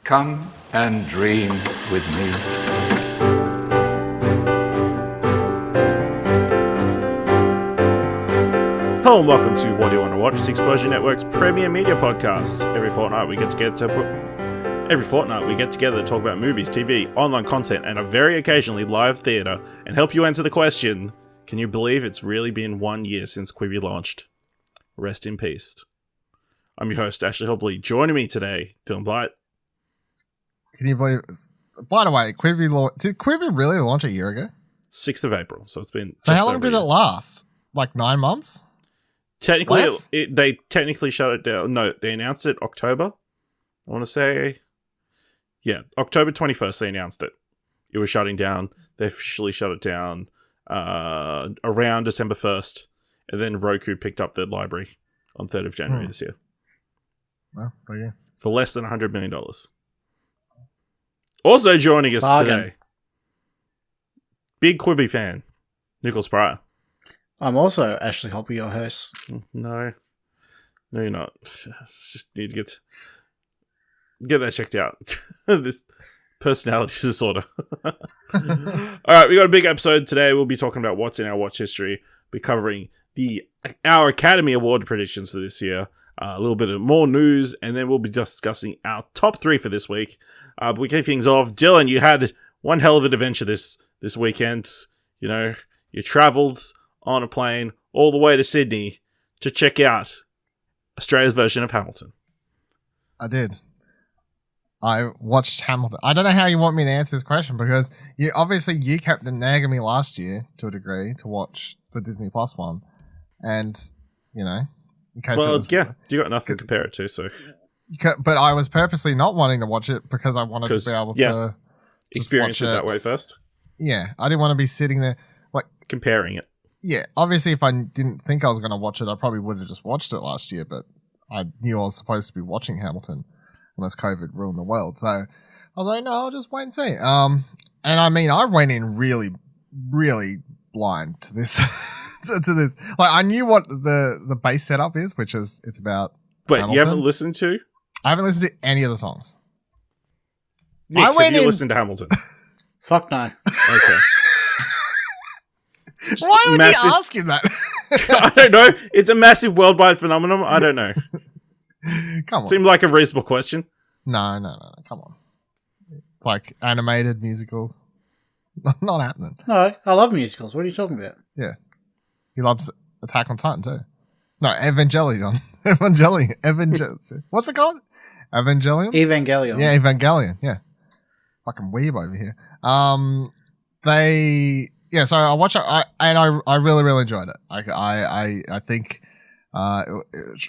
Come and dream with me. Hello and welcome to What Do You Want to Watch, the Explosion Network's premier media podcast. Every fortnight we get together to talk about movies, TV, online content, and a very occasionally live theatre, and help you answer the question, can you believe it's really been 1 year since Quibi launched? Rest in peace. I'm your host, Ashley Hobley. Joining me today, Dylan Blight. Can you believe? By the way, did Quibi really launch a year ago? 6th of April, so it's been. So how long did it last? Like 9 months? Technically, they technically shut it down. No, they announced it October. I want to say, yeah, October 21st. They announced it. It was shutting down. They officially shut it down around December 1st, and then Roku picked up the library on 3rd of January this year. Well, so yeah, for less than $100 million. Also joining us today, big Quibi fan, Nicholas Pryor. I'm also Ashley Hobley, your host. No, you're not. Just need to get that checked out. This personality disorder. All right, we got a big episode today. We'll be talking about what's in our watch history. We're covering our Academy Award predictions for this year. A little bit of more news, and then we'll be discussing our top 3 for this week. But we kick things off. Dylan, you had one hell of an adventure this weekend. You know, you travelled on a plane all the way to Sydney to check out Australia's version of Hamilton. I did. I watched Hamilton. I don't know how you want me to answer this question because you kept nagging me last year to a degree to watch the Disney Plus one, and you know. You got nothing to compare it to, so. But I was purposely not wanting to watch it because I wanted to be able to experience it that way first. Yeah, I didn't want to be sitting there like comparing it. Yeah, obviously, if I didn't think I was going to watch it, I probably would have just watched it last year. But I knew I was supposed to be watching Hamilton unless COVID ruined the world. So I was like, no, I'll just wait and see. And I mean, I went in really, really blind to this. to this, like I knew what the base setup is, which is it's about. Wait, Hamilton. You haven't listened to? I haven't listened to any of the songs. Nick, have you listened to Hamilton? Fuck no. Okay. Why would you ask him that? I don't know. It's a massive worldwide phenomenon. I don't know. Come on. Seemed like a reasonable question. No. Come on. It's like animated musicals. Not happening. No, I love musicals. What are you talking about? Yeah. He loves Attack on Titan too. No, Evangelion. Evangelion. What's it called? Evangelion? Evangelion. Yeah, Evangelion. Yeah. Fucking weeb over here. So I watched it, I really, really enjoyed it. I think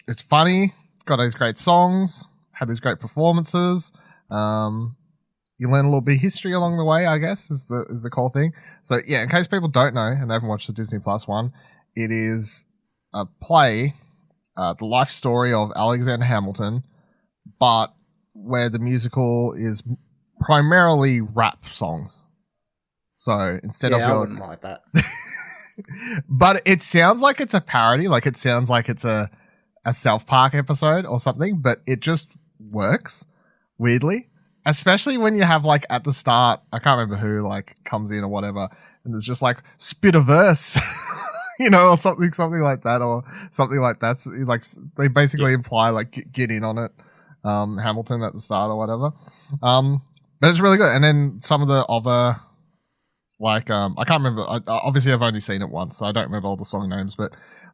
it's funny, got these great songs, had these great performances. You learn a little bit of history along the way, I guess, is the core thing. So yeah, in case people don't know and they haven't watched the Disney Plus one, it is a play, the life story of Alexander Hamilton, but where the musical is primarily rap songs. So instead of I wouldn't like that. But it sounds like it's a parody, like it sounds like it's a South Park episode or something, but it just works weirdly. Especially when you have like at the start, I can't remember who like comes in or whatever, and there's just like spit a verse, you know, or something like that, or something like that. So, like they basically imply like get in on it, Hamilton at the start or whatever. But it's really good. And then some of the other like I can't remember. Obviously, I've only seen it once, so I don't remember all the song names. But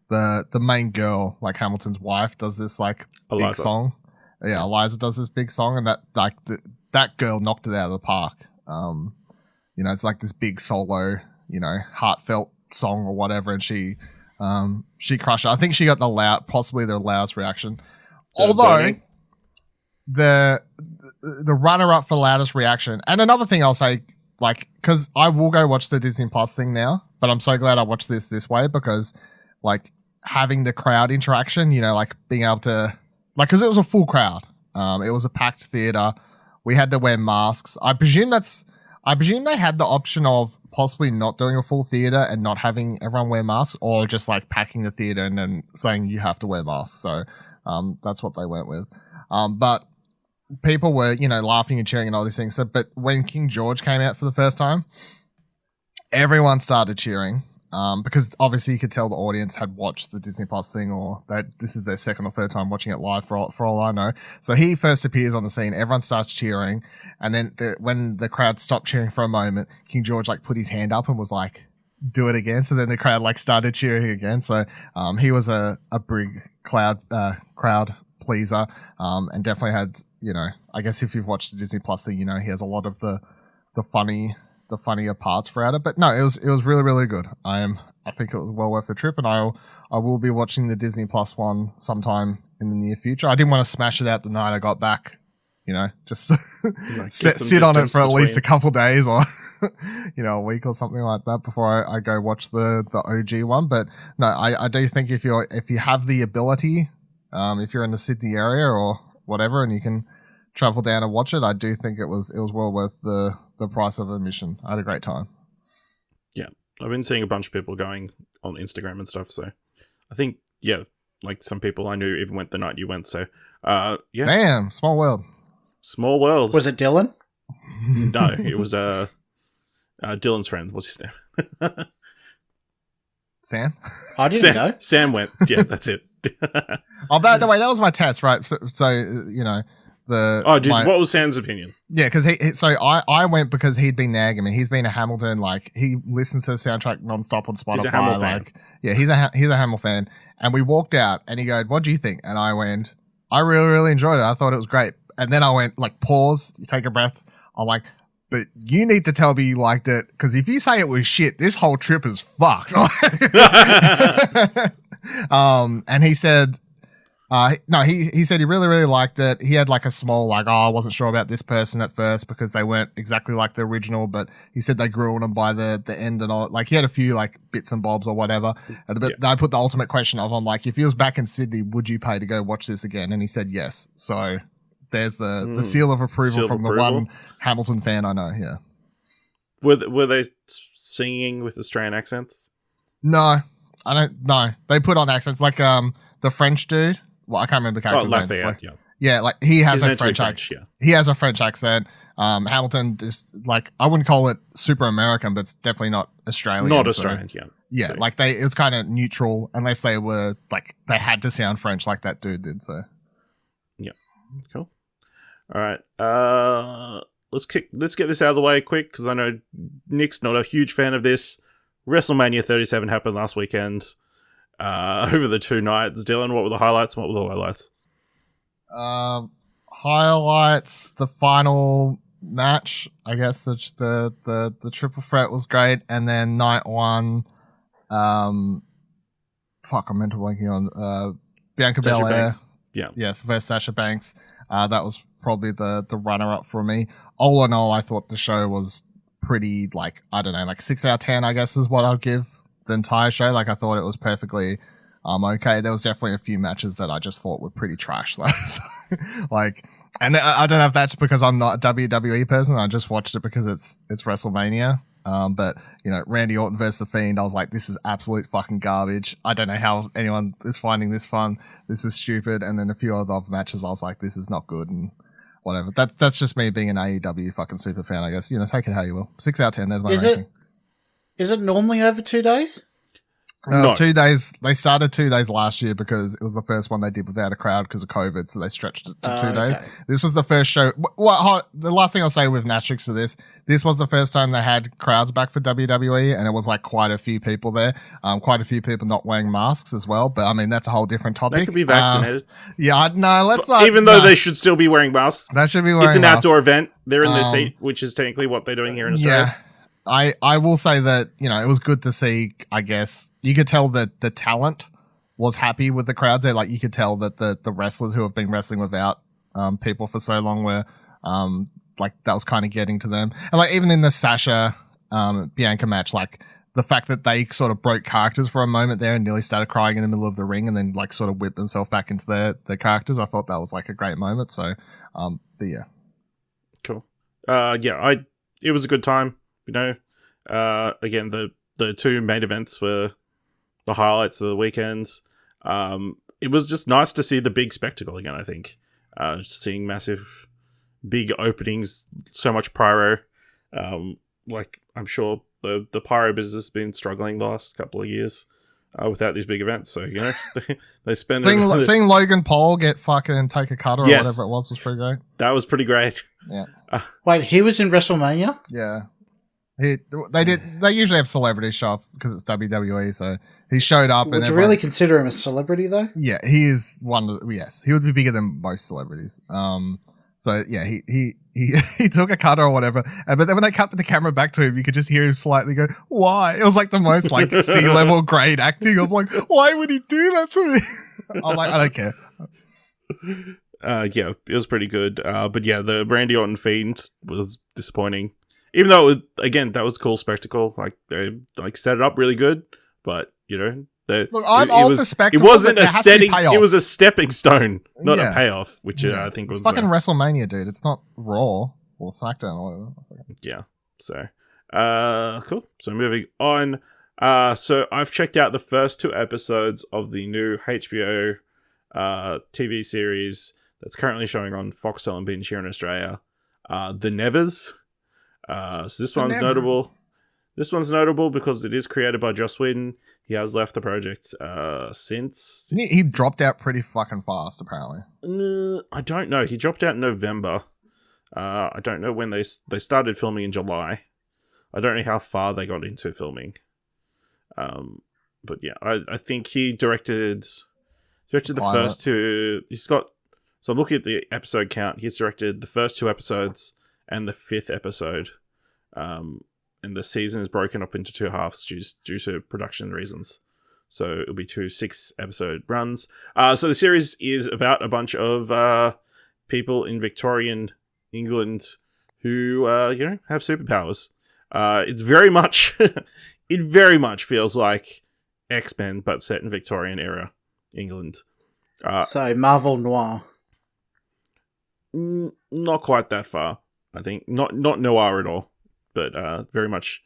the main girl, like Hamilton's wife, does this like big song. Yeah, Eliza does this big song, and that girl knocked it out of the park. You know, it's like this big solo, you know, heartfelt song or whatever, and she crushed it. I think she got possibly the loudest reaction. Although the runner-up for loudest reaction, and another thing I'll say, like, because I will go watch the Disney Plus thing now, but I'm so glad I watched this way because, like, having the crowd interaction, you know, like being able to. Like, because it was a full crowd. It was a packed theater. We had to wear masks. I presume they had the option of possibly not doing a full theater and not having everyone wear masks, or just like packing the theater and then saying you have to wear masks. So that's what they went with. But people were, laughing and cheering and all these things. So, but when King George came out for the first time, everyone started cheering. Because obviously you could tell the audience had watched the Disney Plus thing, or that this is their second or third time watching it live for all I know. So he first appears on the scene, everyone starts cheering, and then when the crowd stopped cheering for a moment, King George put his hand up and was like, "Do it again." So then the crowd started cheering again. So he was a big crowd pleaser, and definitely had, I guess if you've watched the Disney Plus thing, he has a lot of the funnier parts throughout it. But no, it was really, really good. I think it was well worth the trip, and I will be watching the Disney Plus one sometime in the near future. I didn't want to smash it out the night I got back, just sit on it for at least a couple days or a week or something like that before I go watch the OG one. But no, I do think if you have the ability, if you're in the Sydney area or whatever, and you can travel down and watch it, I do think it was well worth the price of admission. I had a great time. Yeah, I've been seeing a bunch of people going on Instagram and stuff, so I think, some people I knew even went the night you went, so yeah. Damn, small world. Small world. Was it Dylan? No, it was Dylan's friend. What's his name? Sam? I didn't know. Sam went. Yeah, that's it. Oh, by the way, that was my test, right? So what was Sam's opinion? Yeah, because I went because he'd been nagging me. He's been a Hamilton, he listens to the soundtrack nonstop on Spotify. He's a Hamill fan. Yeah, he's a Hamill fan. And we walked out, and he goes, "What do you think?" And I went, "I really, really enjoyed it. I thought it was great." And then I went, pause, you take a breath. I'm like, "But you need to tell me you liked it, because if you say it was shit, this whole trip is fucked." And he said, no, he said he really, really liked it. He had a small, I wasn't sure about this person at first because they weren't exactly like the original, but he said they grew on him by the end and all. He had a few bits and bobs or whatever. But I put the ultimate question of him, if he was back in Sydney, would you pay to go watch this again? And he said yes. So there's the seal of approval from the one Hamilton fan I know. Yeah. Were they singing with Australian accents? No, I don't know. They put on accents the French dude. Well, I can't remember the character's name. He has a French accent. He has a French accent. Hamilton is I wouldn't call it super American, but it's definitely not Australian. Not Australian, yeah. So. It's kind of neutral unless they were they had to sound French like that dude did. So, yeah, cool. All right, let's get this out of the way quick because I know Nick's not a huge fan of this. WrestleMania 37 happened last weekend. Over the 2 nights. Dylan, what were the highlights and what were the lowlights? Highlights, the final match, I guess the triple threat was great, and then night one, I'm mental blanking on Bianca Belair. Yeah. Yes, versus Sasha Banks. That was probably the runner up for me. All in all, I thought the show was pretty 6 out of 10, I guess is what I'd give the entire show. I thought it was perfectly okay. There was definitely a few matches that I just thought were pretty trash though. And I don't know if that's because I'm not a WWE person. I just watched it because it's WrestleMania. But Randy Orton versus The Fiend, I was like, this is absolute fucking garbage. I don't know how anyone is finding this fun. This is stupid. And then a few other matches, I was like, this is not good and whatever. That's just me being an AEW fucking super fan, I guess. Take it how you will. 6 out of 10. There's my ranking. Is it normally over 2 days? No, it was 2 days. They started 2 days last year because it was the first one they did without a crowd because of COVID, so they stretched it to 2 days. Okay. This was the first show. The last thing I'll say with an asterisk to this was the first time they had crowds back for WWE, and it was quite a few people there. Quite a few people not wearing masks as well, but I mean, that's a whole different topic. They could be vaccinated. Let's not. Even though they should still be wearing masks. They should be wearing masks. It's an outdoor event. They're in their seat, which is technically what they're doing here in Australia. Yeah. I will say that, it was good to see, I guess. You could tell that the talent was happy with the crowds there. You could tell that the wrestlers who have been wrestling without people for so long were, that was kind of getting to them. And, even in the Sasha Bianca match, the fact that they sort of broke characters for a moment there and nearly started crying in the middle of the ring and then, sort of whipped themselves back into their characters, I thought that was, a great moment. So, but yeah. Cool. It was a good time. Again, the 2 main events were the highlights of the weekends. It was just nice to see the big spectacle again, I think. Just seeing massive big openings, so much pyro. Like I'm sure the pyro business has been struggling the last couple of years without these big events. So they spend seeing Logan Paul get fucking take a cutter or whatever it was pretty great. That was pretty great. Yeah. Wait, he was in WrestleMania? Yeah. They usually have celebrities show up because it's WWE, so he showed up. Would you really consider him a celebrity though? Yeah, he is one of yes, he would be bigger than most celebrities. So yeah, he took a cutter or whatever, but then when they cut the camera back to him, you could just hear him slightly go, "Why?" It was like the most like C-level grade acting. I'm like, why would he do that to me? I'm like, I don't care. Yeah, it was pretty good. But yeah, the Randy Orton Fiend was disappointing. Even though it was, again, that was a cool spectacle. Like they like set it up really good, but look, I'm all for spectacle. It wasn't a setting. Payoff. It was a stepping stone, not a payoff. Which I think was fucking WrestleMania, dude. It's not Raw or SmackDown or whatever. Yeah. So, cool. So moving on. So I've checked out the first 2 episodes of the new HBO TV series that's currently showing on Foxtel and Binge here in Australia. The Nevers. So this one's notable. This one's notable because it is created by Joss Whedon. He has left the project since. He dropped out pretty fucking fast, apparently. I don't know. He dropped out in November. I don't know when they started filming in July. I don't know how far they got into filming. But yeah, I think he directed the first 2. He's got. So I'm looking at the episode count. He's directed the first 2 episodes and the 5th episode. And the season is broken up into 2 halves due to production reasons. So it'll be 2 6-episode runs. So the series is about a bunch of people in Victorian England who have superpowers. It's very much it very much feels like X-Men, but set in Victorian era England. So Marvel Noir. Not quite that far. I think not noir at all. But very much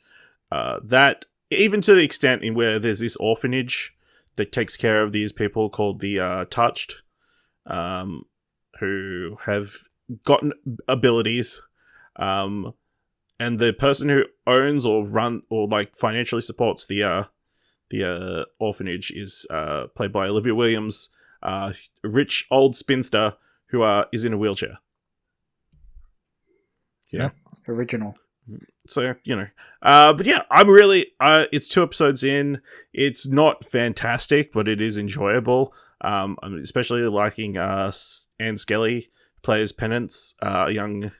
that, even to the extent in where there's this orphanage that takes care of these people called the Touched, who have gotten abilities, and the person who owns or like financially supports the orphanage is played by Olivia Williams, a rich old spinster who is in a wheelchair. Yeah, original. So, but yeah, I'm really, it's 2 episodes in. It's not fantastic, but it is enjoyable. I'm especially liking Anne Skelly plays Penance, a young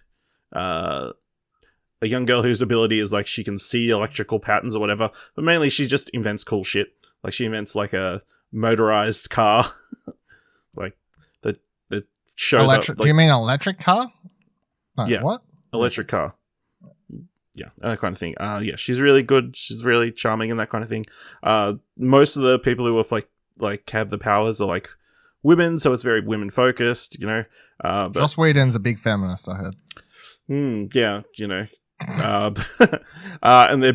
girl whose ability is like she can see electrical patterns or whatever, but mainly she just invents cool shit. Like she invents like a motorized car, like that shows electric. up. Like, do you mean electric car? No, yeah, what? Electric car. Yeah, that kind of thing. Yeah, she's really good. She's really charming and that kind of thing. Most of the people who have like have the powers are like women, so it's very women focused. But Joss Whedon's a big feminist, I heard. Yeah, and the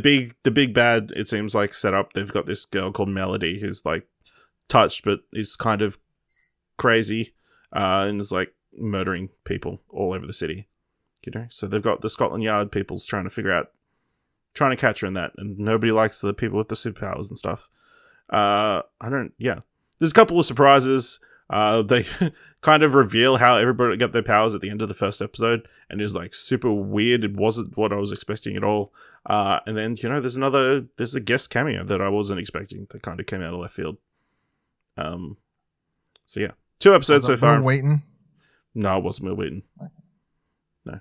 big bad, it seems like, set up. They've got this girl called Melody who's like touched, but is kind of crazy, and is like murdering people all over the city. So they've got the Scotland Yard people's trying to catch her in that, and nobody likes the people with the superpowers and stuff. There's a couple of surprises. They kind of reveal how everybody got their powers at the end of the first episode, and is like super weird. It wasn't what I was expecting at all. And then there's a guest cameo that I wasn't expecting that kind of came out of left field. So yeah, 2 episodes so far. Will Wheaton? No, it wasn't Will Wheaton. Okay. No.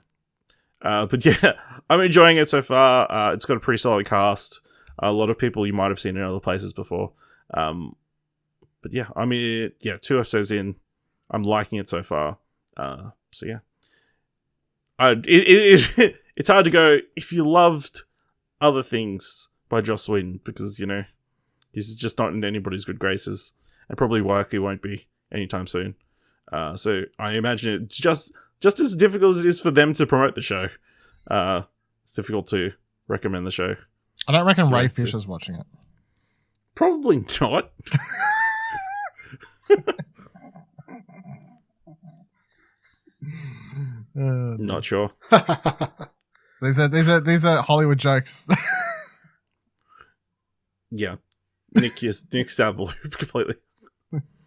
But yeah, I'm enjoying it so far. It's got a pretty solid cast. A lot of people you might have seen in other places before. But yeah, 2 episodes in, I'm liking it so far. So yeah, it's hard to go if you loved other things by Joss Whedon, because he's just not in anybody's good graces, and probably likely won't be anytime soon. So I imagine it's just as difficult as it is for them to promote the show. It's difficult to recommend the show. I don't reckon Ray Fisher's watching it. Probably not. Not sure. These are Hollywood jokes. Yeah. Nick's out of the loop completely. It's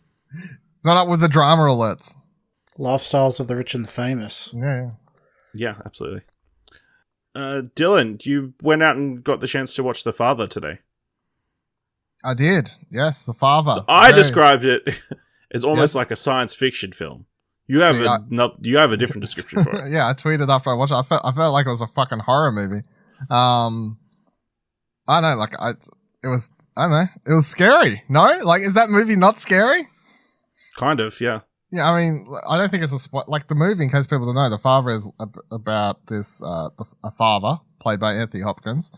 not up with the drama alerts. Lifestyles of the rich and the famous. Yeah. Yeah, absolutely. Dylan, you went out and got the chance to watch The Father today. I did. Yes, The Father. So I described it as almost Yes. like a science fiction film. You have you have a different description for it. Yeah, I tweeted after I watched it. I felt like it was a fucking horror movie. I don't know, like it was scary. No? Like, is that movie not scary? Kind of, yeah. Yeah, I mean, I don't think it's like the movie, in case people don't know, The Father is about this, a father played by Anthony Hopkins.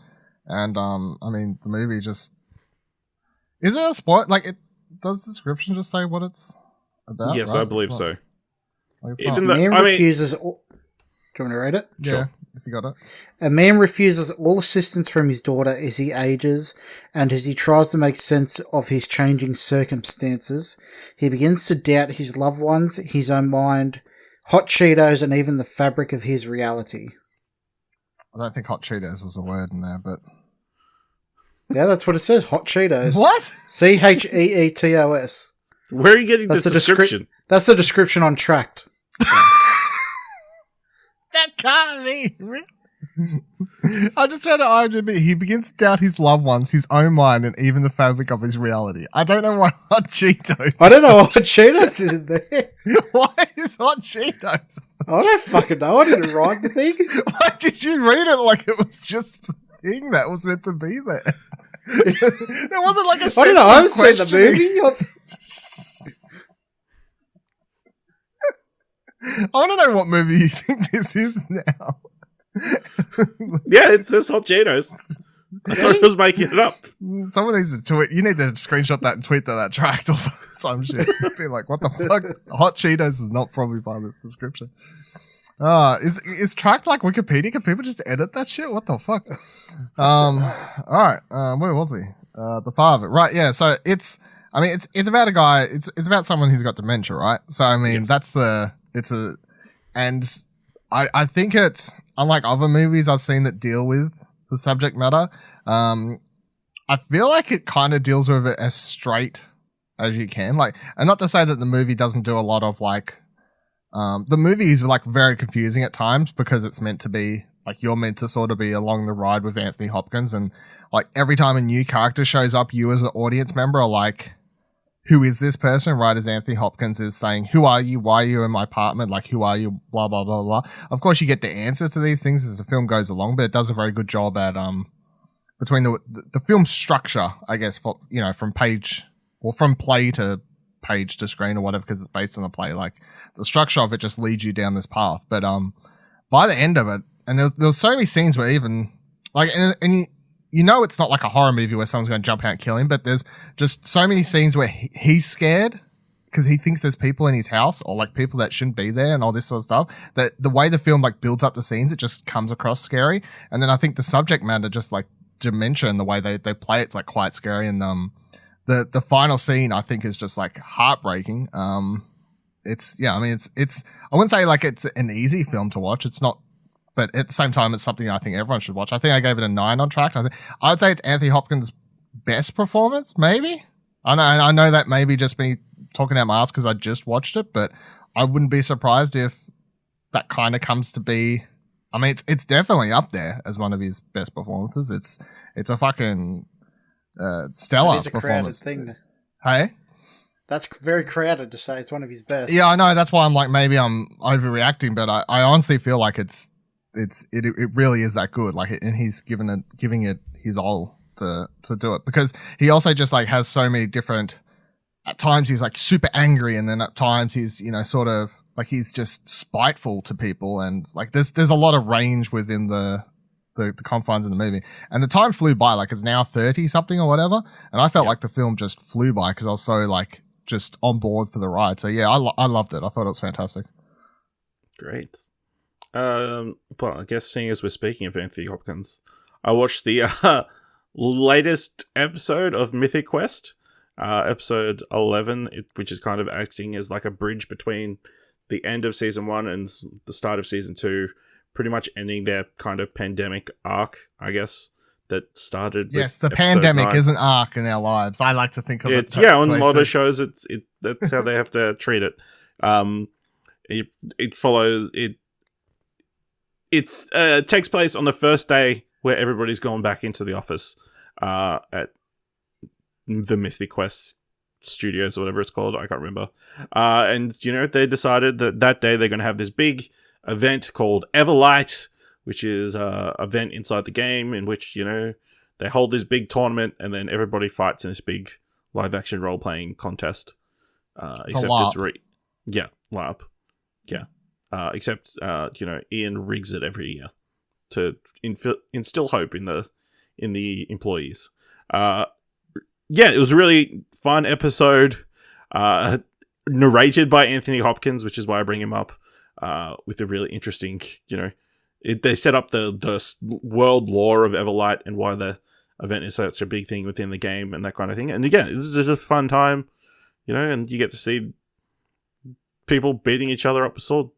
And, I mean, the movie just, is it a spoil? Like, does the description just say what it's about? Yes, right? I believe so. Like, it's Even not- though, Man refuses. Do you want to read it? yeah, sure. if you got it. A man refuses all assistance from his daughter as he ages, and as he tries to make sense of his changing circumstances, he begins to doubt his loved ones, his own mind, hot Cheetos, and even the fabric of his reality. I don't think hot Cheetos was a word in there, but Yeah, that's what it says. Hot Cheetos. what? CHEETOS. Where are you getting this That's the description? That's the description on Trakt. That can't be. I just read it on IMDb. He begins to doubt his loved ones, his own mind, and even the fabric of his reality. I don't know why hot Cheetos. I don't know what Cheetos is in there. Why is hot Cheetos? I don't fucking know. I didn't write the thing. Why did you read it like it was just the thing that was meant to be there? There wasn't like a sense I don't know. I haven't of seen the questioning. movie. I want to know what movie you think this is now. Yeah, it says hot Cheetos. I thought it was making it up. Someone needs to tweet. You need to screenshot that and tweet that Trakt or some shit. Be like, what the fuck? Hot Cheetos is not probably part of this description. Is Trakt like Wikipedia? Can people just edit that shit? What the fuck? All right. Where was we? The Father. Right. Yeah. So it's about a guy. It's about someone who's got dementia, right? So I mean, Yes. I think it's unlike other movies I've seen that deal with the subject matter. I feel like it kind of deals with it as straight as you can. Like, and not to say that the movie doesn't do a lot of like, the movie is like very confusing at times because it's meant to be like you're meant to sort of be along the ride with Anthony Hopkins, and like every time a new character shows up, you as an audience member are like, who is this person? Right, as Anthony Hopkins is saying, who are you? Why are you in my apartment? Like, who are you? Blah, blah, blah, blah. Of course, you get the answer to these things as the film goes along, but it does a very good job at, between the film structure, I guess, for, you know, from play to page to screen or whatever, because it's based on a play. Like, the structure of it just leads you down this path. But, by the end of it, and there's so many scenes where even, like, and you know it's not like a horror movie where someone's going to jump out and kill him, but there's just so many scenes where he's scared because he thinks there's people in his house or like people that shouldn't be there and all this sort of stuff. That the way the film like builds up the scenes, it just comes across scary. And then I think the subject matter, just like dementia and the way they play it's like quite scary. And the final scene I think is just like heartbreaking. It's I wouldn't say like it's an easy film to watch. It's not. But at the same time, it's something I think everyone should watch. I think I gave it a 9 on Trakt. I would say it's Anthony Hopkins' best performance, maybe. I know that may be just me talking out my ass because I just watched it, but I wouldn't be surprised if that kind of comes to be. I mean, it's definitely up there as one of his best performances. It's a fucking stellar It's a crowded performance. thing. Hey. That's very crowded to say it's one of his best. Yeah, I know. That's why I'm like, maybe I'm overreacting, but I honestly feel like it really is that good. Like, and he's giving it his all to do it, because he also just like has so many different. At times he's like super angry, and then at times he's sort of like he's just spiteful to people, and like there's a lot of range within the confines of the movie. And the time flew by. Like, it's now 30 something or whatever, and I felt like the film just flew by because I was so like just on board for the ride. So yeah, I loved it. I thought it was fantastic. Great. Well, I guess seeing as we're speaking of Anthony Hopkins, I watched the latest episode of Mythic Quest, episode 11, which is kind of acting as like a bridge between the end of season 1 and the start of season 2 pretty much ending their kind of pandemic arc, I guess, that started. Yes, with the episode pandemic 9. is an arc in our lives. I like to think of it. On a lot of shows, that's how they have to treat it. It follows it. It takes place on the first day where everybody's gone back into the office at the Mythic Quest Studios or whatever it's called. I can't remember. And they decided that day they're going to have this big event called Everlight, which is an event inside the game in which they hold this big tournament and then everybody fights in this big live action role playing contest. Except it's LARP. Yeah. Except Ian rigs it every year to instill hope in the employees. It was a really fun episode. Narrated by Anthony Hopkins, which is why I bring him up. With a really interesting, they set up the world lore of Everlight and why the event is such a big thing within the game and that kind of thing. And again, this is just a fun time, and you get to see people beating each other up with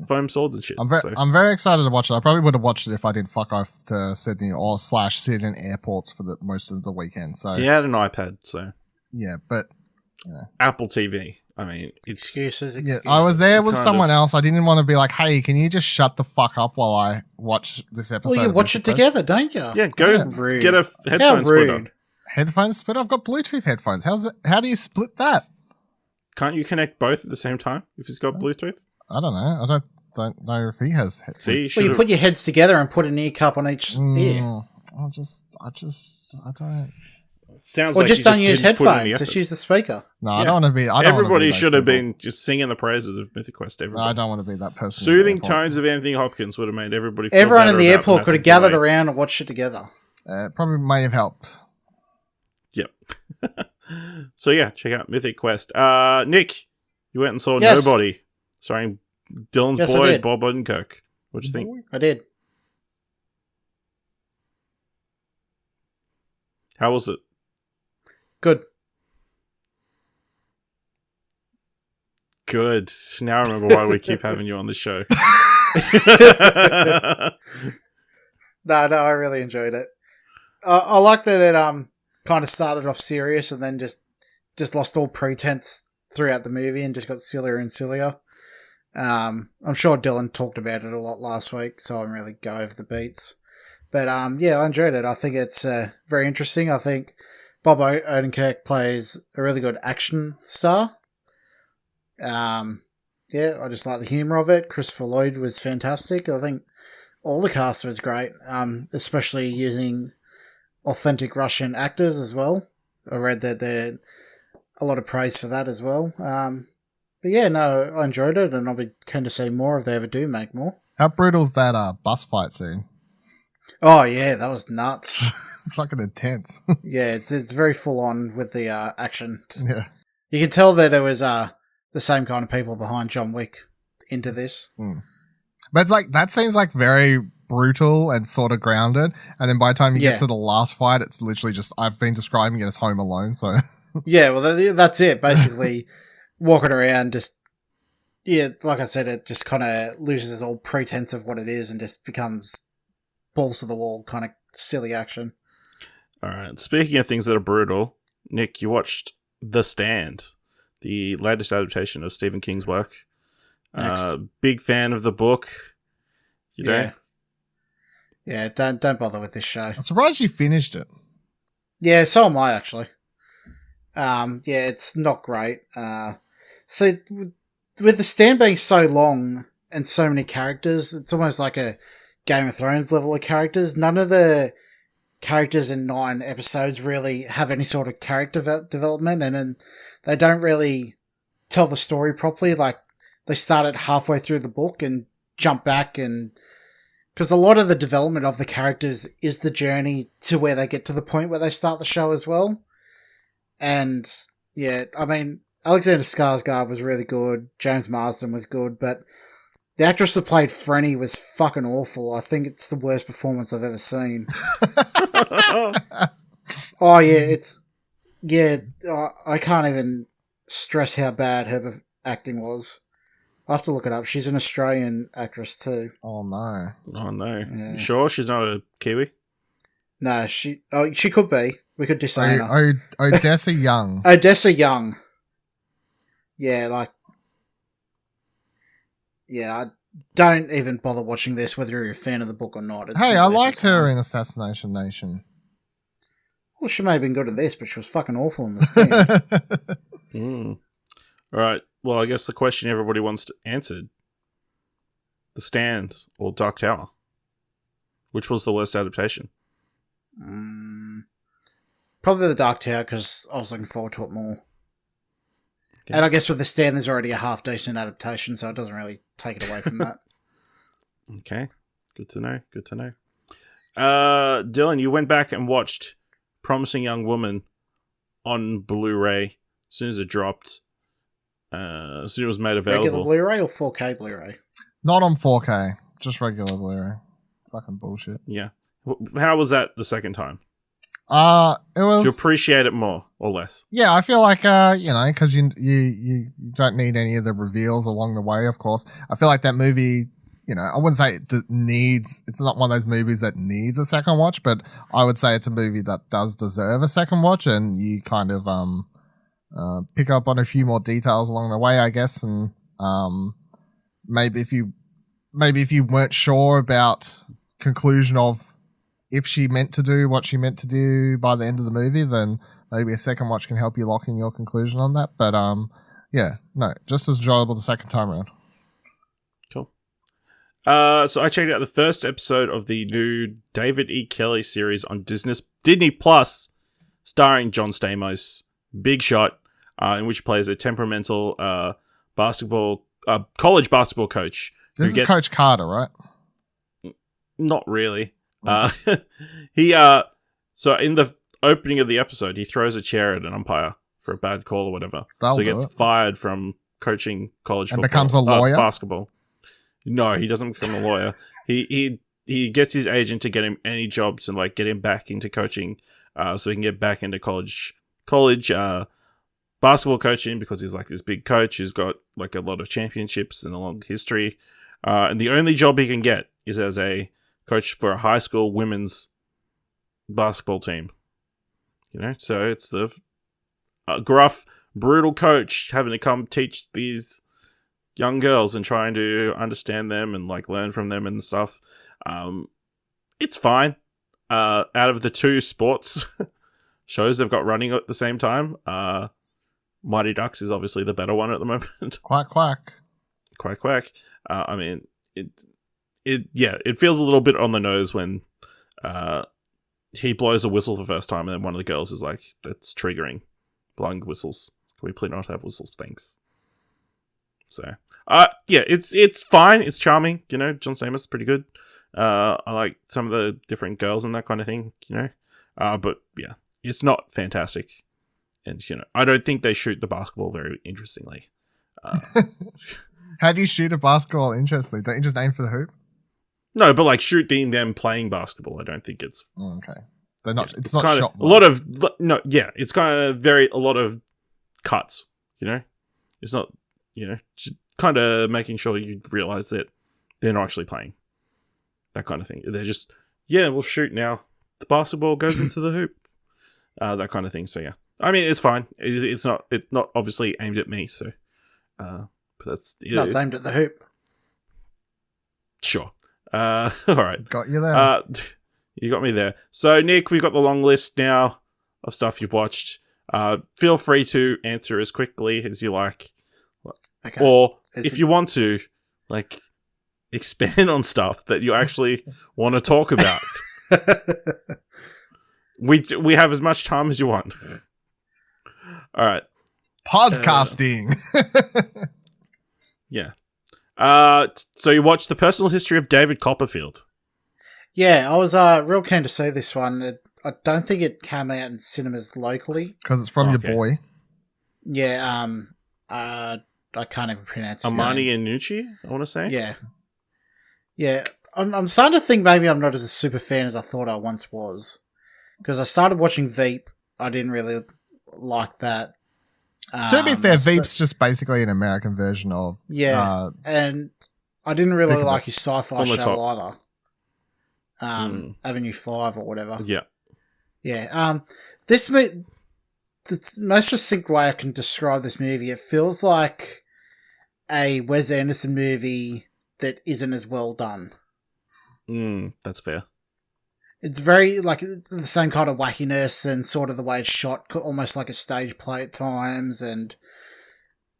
foam swords and shit. I'm very excited to watch it. I probably would have watched it if I didn't fuck off to Sydney or / sit in airports for the most of the weekend. So he had an iPad, so yeah, but Apple TV. I mean, excuses. Yeah, I was there with someone else. I didn't want to be like, "Hey, can you just shut the fuck up while I watch this episode?" Well, you watch it together, don't you? Yeah, go get a headphone splitter. Headphone splitter? I've got Bluetooth headphones. How do you split that? Can't you connect both at the same time if it's got Bluetooth? I don't know. I don't know if he has headphones. See, you put your heads together and put an ear cup on each ear. I don't. Sounds or like just don't use headphones. Just Just use the speaker. No, I don't want to be. Everybody should have been just singing the praises of Mythic Quest. No, I don't want to be that person. Soothing tones of Anthony Hopkins would have made everybody. Feel Everyone in the better airport could have gathered around and watched it together. Probably may have helped. Yep. So yeah, check out Mythic Quest. Nick, you went and saw Nobody, starring Dylan's boy Bob Odenkirk. What'd you think? I did. How was it? Good. Good. Now I remember why we keep having you on the show. No, I really enjoyed it. I like that it kind of started off serious and then just lost all pretense throughout the movie and just got sillier and sillier. I'm sure Dylan talked about it a lot last week, so I won't really go over the beats. But I enjoyed it. I think it's very interesting. I think Bob Odenkirk plays a really good action star. I just like the humour of it. Christopher Lloyd was fantastic. I think all the cast was great, especially using authentic Russian actors as well. I read that there a lot of praise for that as well. I enjoyed it, and I'll be keen to see more if they ever do make more. How brutal is that bus fight scene? Oh yeah, that was nuts. It's fucking intense. Yeah, it's very full on with the action. Yeah, you can tell that there was the same kind of people behind John Wick into this. But it's like that scene's like very brutal and sort of grounded, and then by the time you get to the last fight, it's literally just I've been describing it as Home Alone. So yeah, well that's it. Basically, walking around just like I said, it just kind of loses all pretense of what it is and just becomes balls to the wall kind of silly action. All right. Speaking of things that are brutal, Nick, you watched The Stand, the latest adaptation of Stephen King's work. Big fan of the book. You know? Yeah, don't bother with this show. I'm surprised you finished it. Yeah, so am I actually. It's not great. So with The Stand being so long and so many characters, it's almost like a Game of Thrones level of characters. None of the characters in 9 episodes really have any sort of character development, and then they don't really tell the story properly. Like, they started halfway through the book and jump back, and because a lot of the development of the characters is the journey to where they get to the point where they start the show as well. And yeah, I mean, Alexander Skarsgård was really good, James Marsden was good, but the actress that played Frenny was fucking awful. I think it's the worst performance I've ever seen. I can't even stress how bad her acting was. I'll have to look it up. She's an Australian actress too. Oh no. Oh no! Yeah. You sure she's not a Kiwi? No, she could be. We could disown her. Odessa Young. Odessa Young. Yeah, I don't even bother watching this, whether you're a fan of the book or not. It's Hey, not I worth liked your her time. in Assassination Nation. Well, she may have been good at this, but she was fucking awful in the stand. Mm. All right. Well, I guess the question everybody wants to answer: The Stand or Dark Tower? Which was the worst adaptation? Probably the Dark Tower, because I was looking forward to it more. Okay. And I guess with the stand, there's already a half decent adaptation, so it doesn't really take it away from that. Okay. Good to know. Good to know. Dylan, you went back and watched Promising Young Woman on Blu-ray as soon as it dropped. As soon as it was made available. Regular Blu-ray or 4K Blu-ray? Not on 4K, just regular Blu-ray. Fucking bullshit. Yeah. How was that the second time? It was. Do you appreciate it more or less? Yeah, I feel like because you don't need any of the reveals along the way. Of course, I feel like that movie. I wouldn't say it needs. It's not one of those movies that needs a second watch, but I would say it's a movie that does deserve a second watch, and you kind of pick up on a few more details along the way, I guess, and maybe if you weren't sure about conclusion of if she meant to do what she meant to do by the end of the movie, then maybe a second watch can help you lock in your conclusion on that. But just as enjoyable the second time around. Cool. So I checked out the first episode of the new David E. Kelly series on Disney Plus, starring John Stamos, Big Shot, in which he plays a temperamental college basketball coach. This is Coach Carter, right? Not really. So in the opening of the episode, he throws a chair at an umpire for a bad call or whatever. So he gets fired from coaching college football. And becomes a lawyer? Basketball. No, he doesn't become a lawyer. He gets his agent to get him any jobs and get him back into coaching, so he can get back into college basketball coaching, because he's this big coach who's got a lot of championships and a long history. And the only job he can get is as a coach for a high school women's basketball team. So it's the gruff, brutal coach having to come teach these young girls and trying to understand them and learn from them and stuff. It's fine. Out of the two sports shows they've got running at the same time, Mighty Ducks is obviously the better one at the moment. Quack, quack. Quack, quack. It feels a little bit on the nose when he blows a whistle for the first time, and then one of the girls is like, "That's triggering, blowing whistles. Can we please not have whistles, thanks?" So, it's fine. It's charming. John Stamos is pretty good. I like some of the different girls and that kind of thing. But yeah, it's not fantastic, and I don't think they shoot the basketball very interestingly. How do you shoot a basketball interestingly? Don't you just aim for the hoop? No, but shooting them playing basketball, I don't think it's okay. They're not. It's not kind shot. of A lot of it's kind of a lot of cuts. It's not. Just kind of making sure you realize that they're not actually playing. That kind of thing. They're just we'll shoot now. The basketball goes into the hoop. That kind of thing. So yeah, it's fine. It's not obviously aimed at me. So, but that's No, it's aimed at the hoop. Sure. All right. Got you there. You got me there. So, Nick, we've got the long list now of stuff you've watched. Feel free to answer as quickly as you like. Okay. Or if you want to, expand on stuff that you actually want to talk about. We have as much time as you want. All right. Podcasting. Yeah. So you watched The Personal History of David Copperfield. Yeah, I was real keen to see this one. I don't think it came out in cinemas locally. Because it's from your boy. Yeah, I can't even pronounce his Amani name. Iannucci, I want to say. Yeah. Yeah, I'm starting to think maybe I'm not as a super fan as I thought I once was. Because I started watching Veep. I didn't really like that. To be fair, That's the- Veep's just basically an American version of and I didn't really Think of like it. his sci-fi On the show top. either. Avenue 5 or whatever. Yeah. Yeah. The most succinct way I can describe this movie, it feels like a Wes Anderson movie that isn't as well done. That's fair. It's very, like, it's the same kind of wackiness and sort of the way it's shot, almost like a stage play at times, and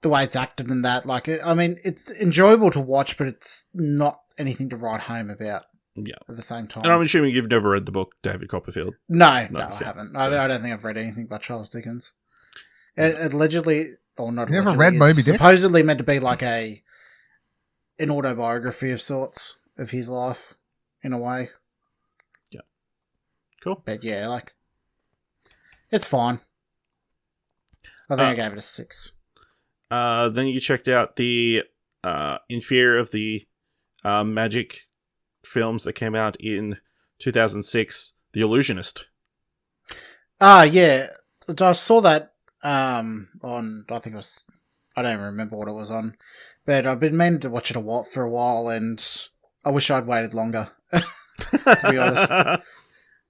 the way it's acted and that. Like, I mean, it's enjoyable to watch, but it's not anything to write home about. Yeah. At the same time. And I'm assuming you've never read the book, David Copperfield. No, No, I okay. haven't. So- I don't think I've read anything by Charles Dickens. Allegedly, or not You never allegedly, read Moby it's Dick? supposedly meant to be like an autobiography of sorts of his life, in a way. Cool. But yeah, like, it's fine. I think I gave it a 6. Then you checked out the inferior of the magic films that came out in 2006, The Illusionist. Yeah. I saw that on, I think it was, I don't even remember what it was on, but I've been meaning to watch it for a while, and I wish I'd waited longer, to be honest.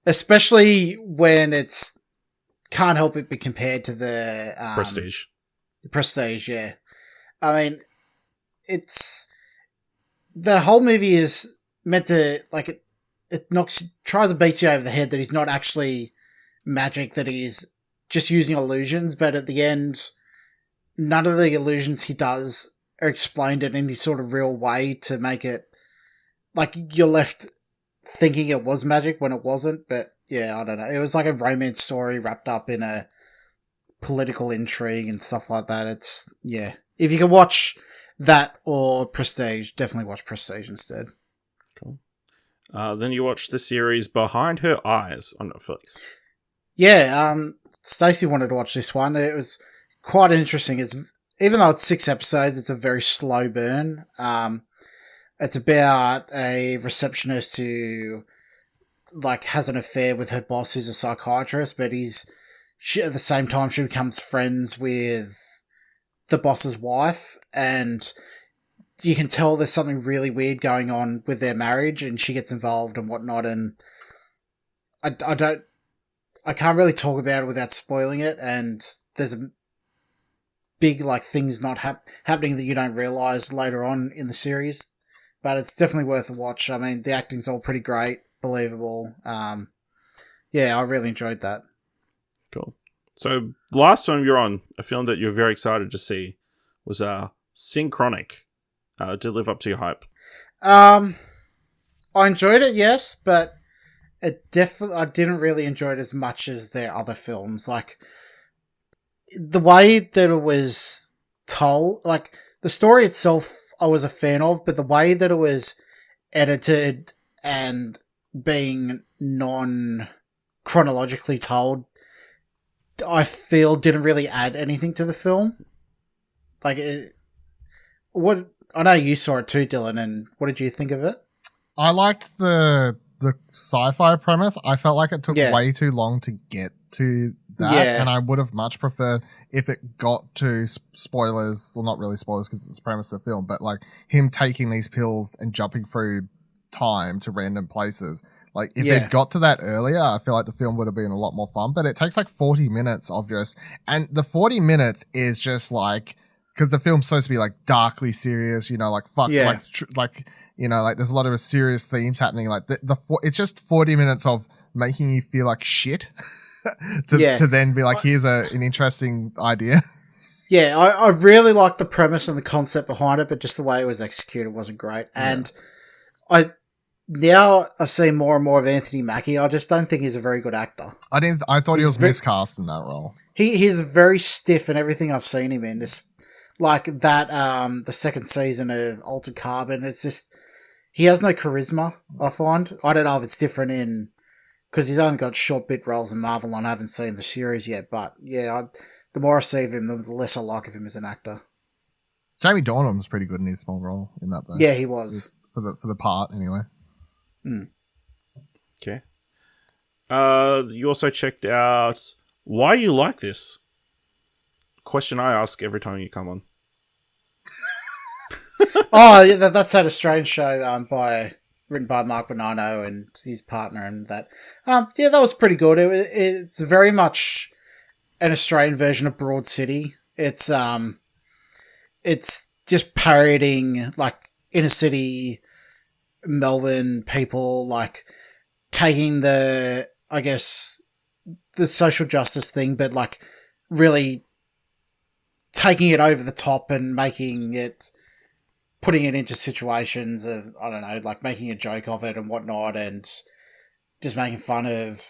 Especially when it's can't help it be compared to the Prestige. The Prestige, yeah. I mean, it's the whole movie is meant to like it tries to beat you over the head that he's not actually magic, that he's just using illusions, but at the end, none of the illusions he does are explained in any sort of real way to make it like you're left thinking it was magic when it wasn't. But yeah, I don't know. It was like a romance story wrapped up in a political intrigue and stuff like that. It's, yeah. If you can watch that or Prestige, definitely watch Prestige instead. Cool. Then you watched the series Behind Her Eyes on Netflix. Yeah, Stacey wanted to watch this one. It was quite interesting. It's, even though it's 6 episodes, it's a very slow burn. It's about a receptionist who like has an affair with her boss, who's a psychiatrist, but at the same time she becomes friends with the boss's wife, and you can tell there's something really weird going on with their marriage, and she gets involved and whatnot. And I can't really talk about it without spoiling it, and there's a big like things not happening that you don't realize later on in the series. But it's definitely worth a watch. I mean, the acting's all pretty great, believable. Yeah, I really enjoyed that. Cool. So last time you're on, a film that you're very excited to see was Synchronic. Did live up to your hype? I enjoyed it, yes, but I didn't really enjoy it as much as their other films. Like the way that it was told, like the story itself, I was a fan of, but the way that it was edited and being non-chronologically told, I feel didn't really add anything to the film. Like, I know you saw it too, Dylan, and what did you think of it? I liked the sci-fi premise. I felt like it took Yeah. way too long to get to that, Yeah. and I would have much preferred if it got to spoilers, well, not really spoilers because it's the premise of the film, but like him taking these pills and jumping through time to random places. Like if Yeah. it got to that earlier, I feel like the film would have been a lot more fun. But it takes like 40 minutes of just, and the 40 minutes is just like, because the film's supposed to be like darkly serious, you know, like fuck, Yeah. like you know, like there's a lot of serious themes happening. Like it's just 40 minutes of making you feel like shit to then be like, here's an interesting idea. Yeah, I really liked the premise and the concept behind it, but just the way it was executed wasn't great. And I've seen more and more of Anthony Mackie. I just don't think he's a very good actor. I thought he He's was miscast in that role. He's very stiff in everything I've seen him in. Just like that, the second season of Altered Carbon, it's just, he has no charisma, I find. I don't know if it's different in, because he's only got short bit roles in Marvel and I haven't seen the series yet, but yeah, the more I see of him, the less I like of him as an actor. Jamie Dornan was pretty good in his small role in that though. Yeah, he was. Just for the part anyway. Okay. You also checked out Why You Like This. question I ask every time you come on. Oh, yeah, that's that Australian show written by Mark Bonanno and his partner, and that. Yeah, that was pretty good. It's very much an Australian version of Broad City. It's just parodying like inner city Melbourne people, like taking the social justice thing, but like really taking it over the top and putting it into situations of, I don't know, like making a joke of it and whatnot, and just making fun of,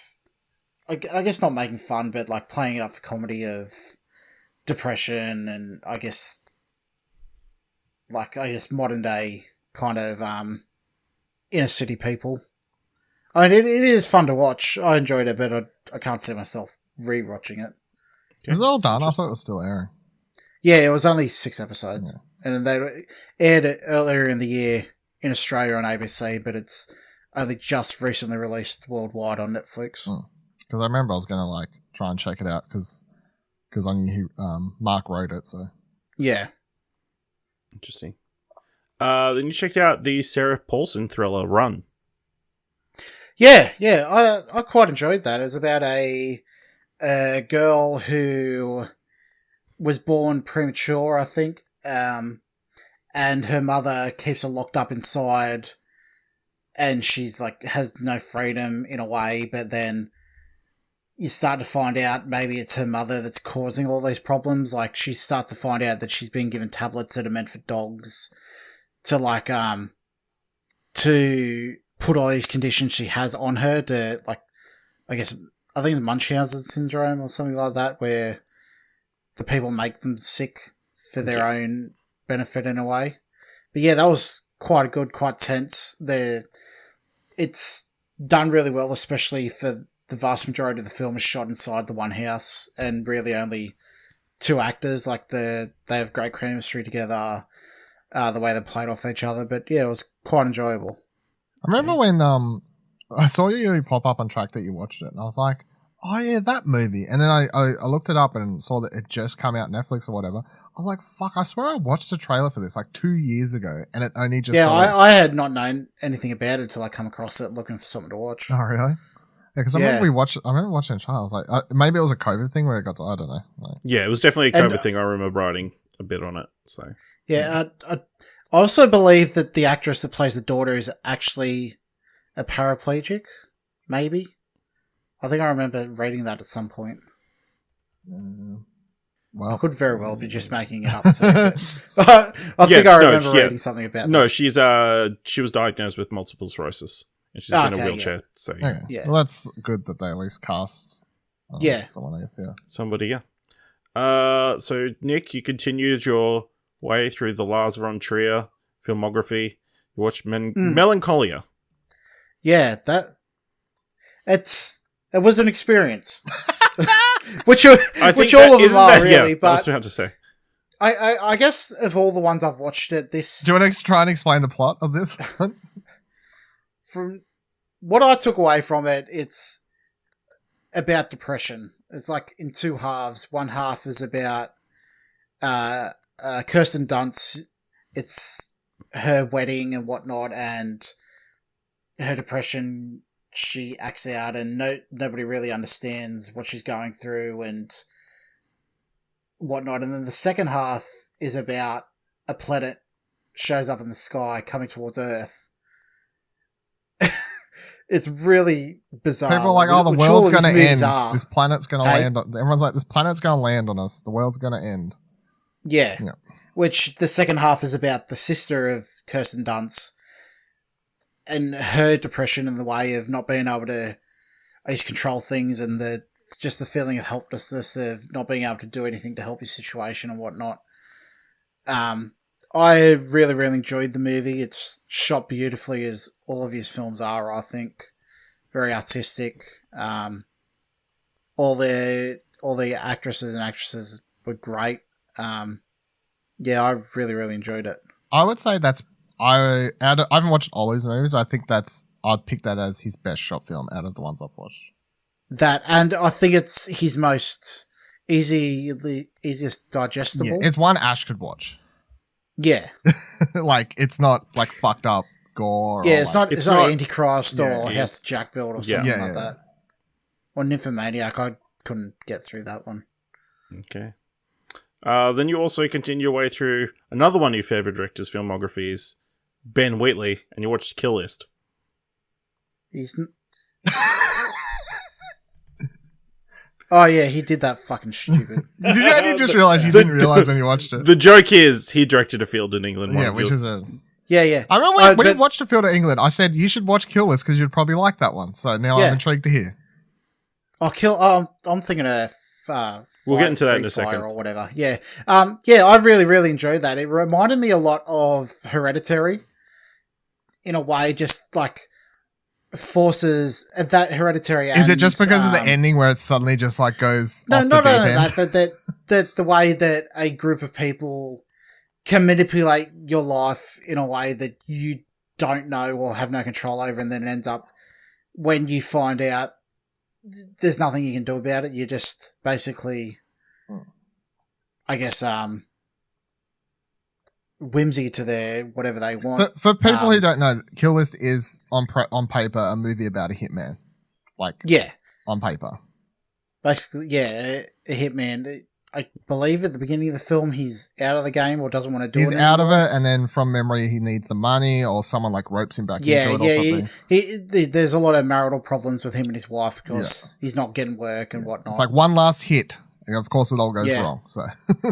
I guess not making fun, but like playing it up for comedy of depression and I guess modern day kind of inner city people. I mean, it is fun to watch. I enjoyed it, but I can't see myself re-watching it. Is it all done? I thought it was still airing. Yeah, it was only 6 episodes. Yeah. And they aired it earlier in the year in Australia on ABC, but it's only just recently released worldwide on Netflix. Because I remember I was going to like try and check it out because I knew Mark wrote it. So yeah. Interesting. Then you checked out the Sarah Paulson thriller Run. Yeah, I quite enjoyed that. It was about a girl who was born premature, I think, and her mother keeps her locked up inside, and she's like has no freedom in a way. But then you start to find out maybe it's her mother that's causing all these problems. Like she starts to find out that she's been given tablets that are meant for dogs to like to put all these conditions she has on her to, like, I think it's Munchausen syndrome or something like that, where the people make them sick for their own benefit in a way. But yeah, that was quite tense. It's done really well, especially for the vast majority of the film is shot inside the one house and really only 2 actors. Like they have great chemistry together, the way they played off each other. But yeah, it was quite enjoyable. I remember when I saw you pop up on Trakt that you watched it, and I was like, oh yeah, that movie. And then I looked it up and saw that it just come out Netflix or whatever. I was like, fuck, I swear I watched the trailer for this like 2 years ago, and it only just I had not known anything about it until I come across it looking for something to watch. Oh really? Yeah, because I remember watching it. I was like, maybe it was a COVID thing where it got to, I don't know. Like, yeah, it was definitely a COVID thing. I remember writing a bit on it. So yeah, I also believe that the actress that plays the daughter is actually a paraplegic, maybe. I think I remember reading that at some point. Well, I could very well be just making it up. I think I remember reading something about that. No, she was diagnosed with multiple sclerosis, and she's in a wheelchair. Yeah. So yeah. Well, that's good that they at least cast someone, I guess, yeah. Somebody, yeah. So, Nick, you continued your way through the Lars von Trier filmography. You watched Melancholia. Yeah, it was an experience. which all of them are, really. Yeah, but I was about to say. I guess of all the ones I've watched this... Do you want to try and explain the plot of this? From what I took away from it, it's about depression. It's like in 2 halves. One half is about Kirsten Dunst. It's her wedding and whatnot, and her depression. She acts out, and nobody really understands what she's going through and whatnot. And then the second half is about a planet shows up in the sky coming towards Earth. It's really bizarre. People are like, oh, the world's going to end. This planet's going to land. Everyone's like, this planet's going to land on us. The world's going to end. Yeah. Which the second half is about the sister of Kirsten Dunst and her depression in the way of not being able to, I guess, control things, and the feeling of helplessness of not being able to do anything to help your situation and whatnot. I really, really enjoyed the movie. It's shot beautifully, as all of his films are, I think. Very artistic. All the actresses and actresses were great. Yeah, I really, really enjoyed it. I would say I haven't watched all his movies. I think I'd pick that as his best shot film out of the ones I've watched. That, and I think it's his most the easiest digestible. Yeah, it's one Ash could watch. Yeah, Like, it's not like fucked up gore. yeah. or, It's like, not. It's not Antichrist Yeah, or it House is. of Jack Build or Yeah. something Yeah, like yeah. that. Or Nymphomaniac. I couldn't get through that one. Okay. Then you also continue your way through another one of your favorite directors' filmographies, Ben Wheatley, and you watched Kill List. He's. Oh yeah, he did that fucking stupid. Did you only just realize you didn't realize when you watched it? The joke is he directed A Field in England. Yeah, which is a... Yeah, yeah. I remember when we but- watched A Field of England, I said you should watch Kill List because you'd probably like that one. So now Yeah. I'm intrigued to hear. I'm thinking of. We'll get into that in a Free Fire second. or whatever. Yeah, yeah. I really, really enjoyed that. It reminded me a lot of Hereditary, in a way. Just like forces that Hereditary. Is it and, just because of the ending where it suddenly just like goes No, off not the deep only end? that the way that a group of people can manipulate your life in a way that you don't know or have no control over, and then it ends up when you find out there's nothing you can do about it. You just basically, I guess, whimsy to their whatever they want. For people who don't know, Kill List is on paper a movie about a hitman. Like, Yeah, on paper. basically, yeah, a hitman. I believe at the beginning of the film he's out of the game or doesn't want to do it. He's out of anymore. it, and then from memory, he needs the money, or someone like ropes him back Yeah, into it or something. there's a lot of marital problems with him and his wife because he's not getting work and whatnot. It's like one last hit, and of course it all goes Yeah. wrong. So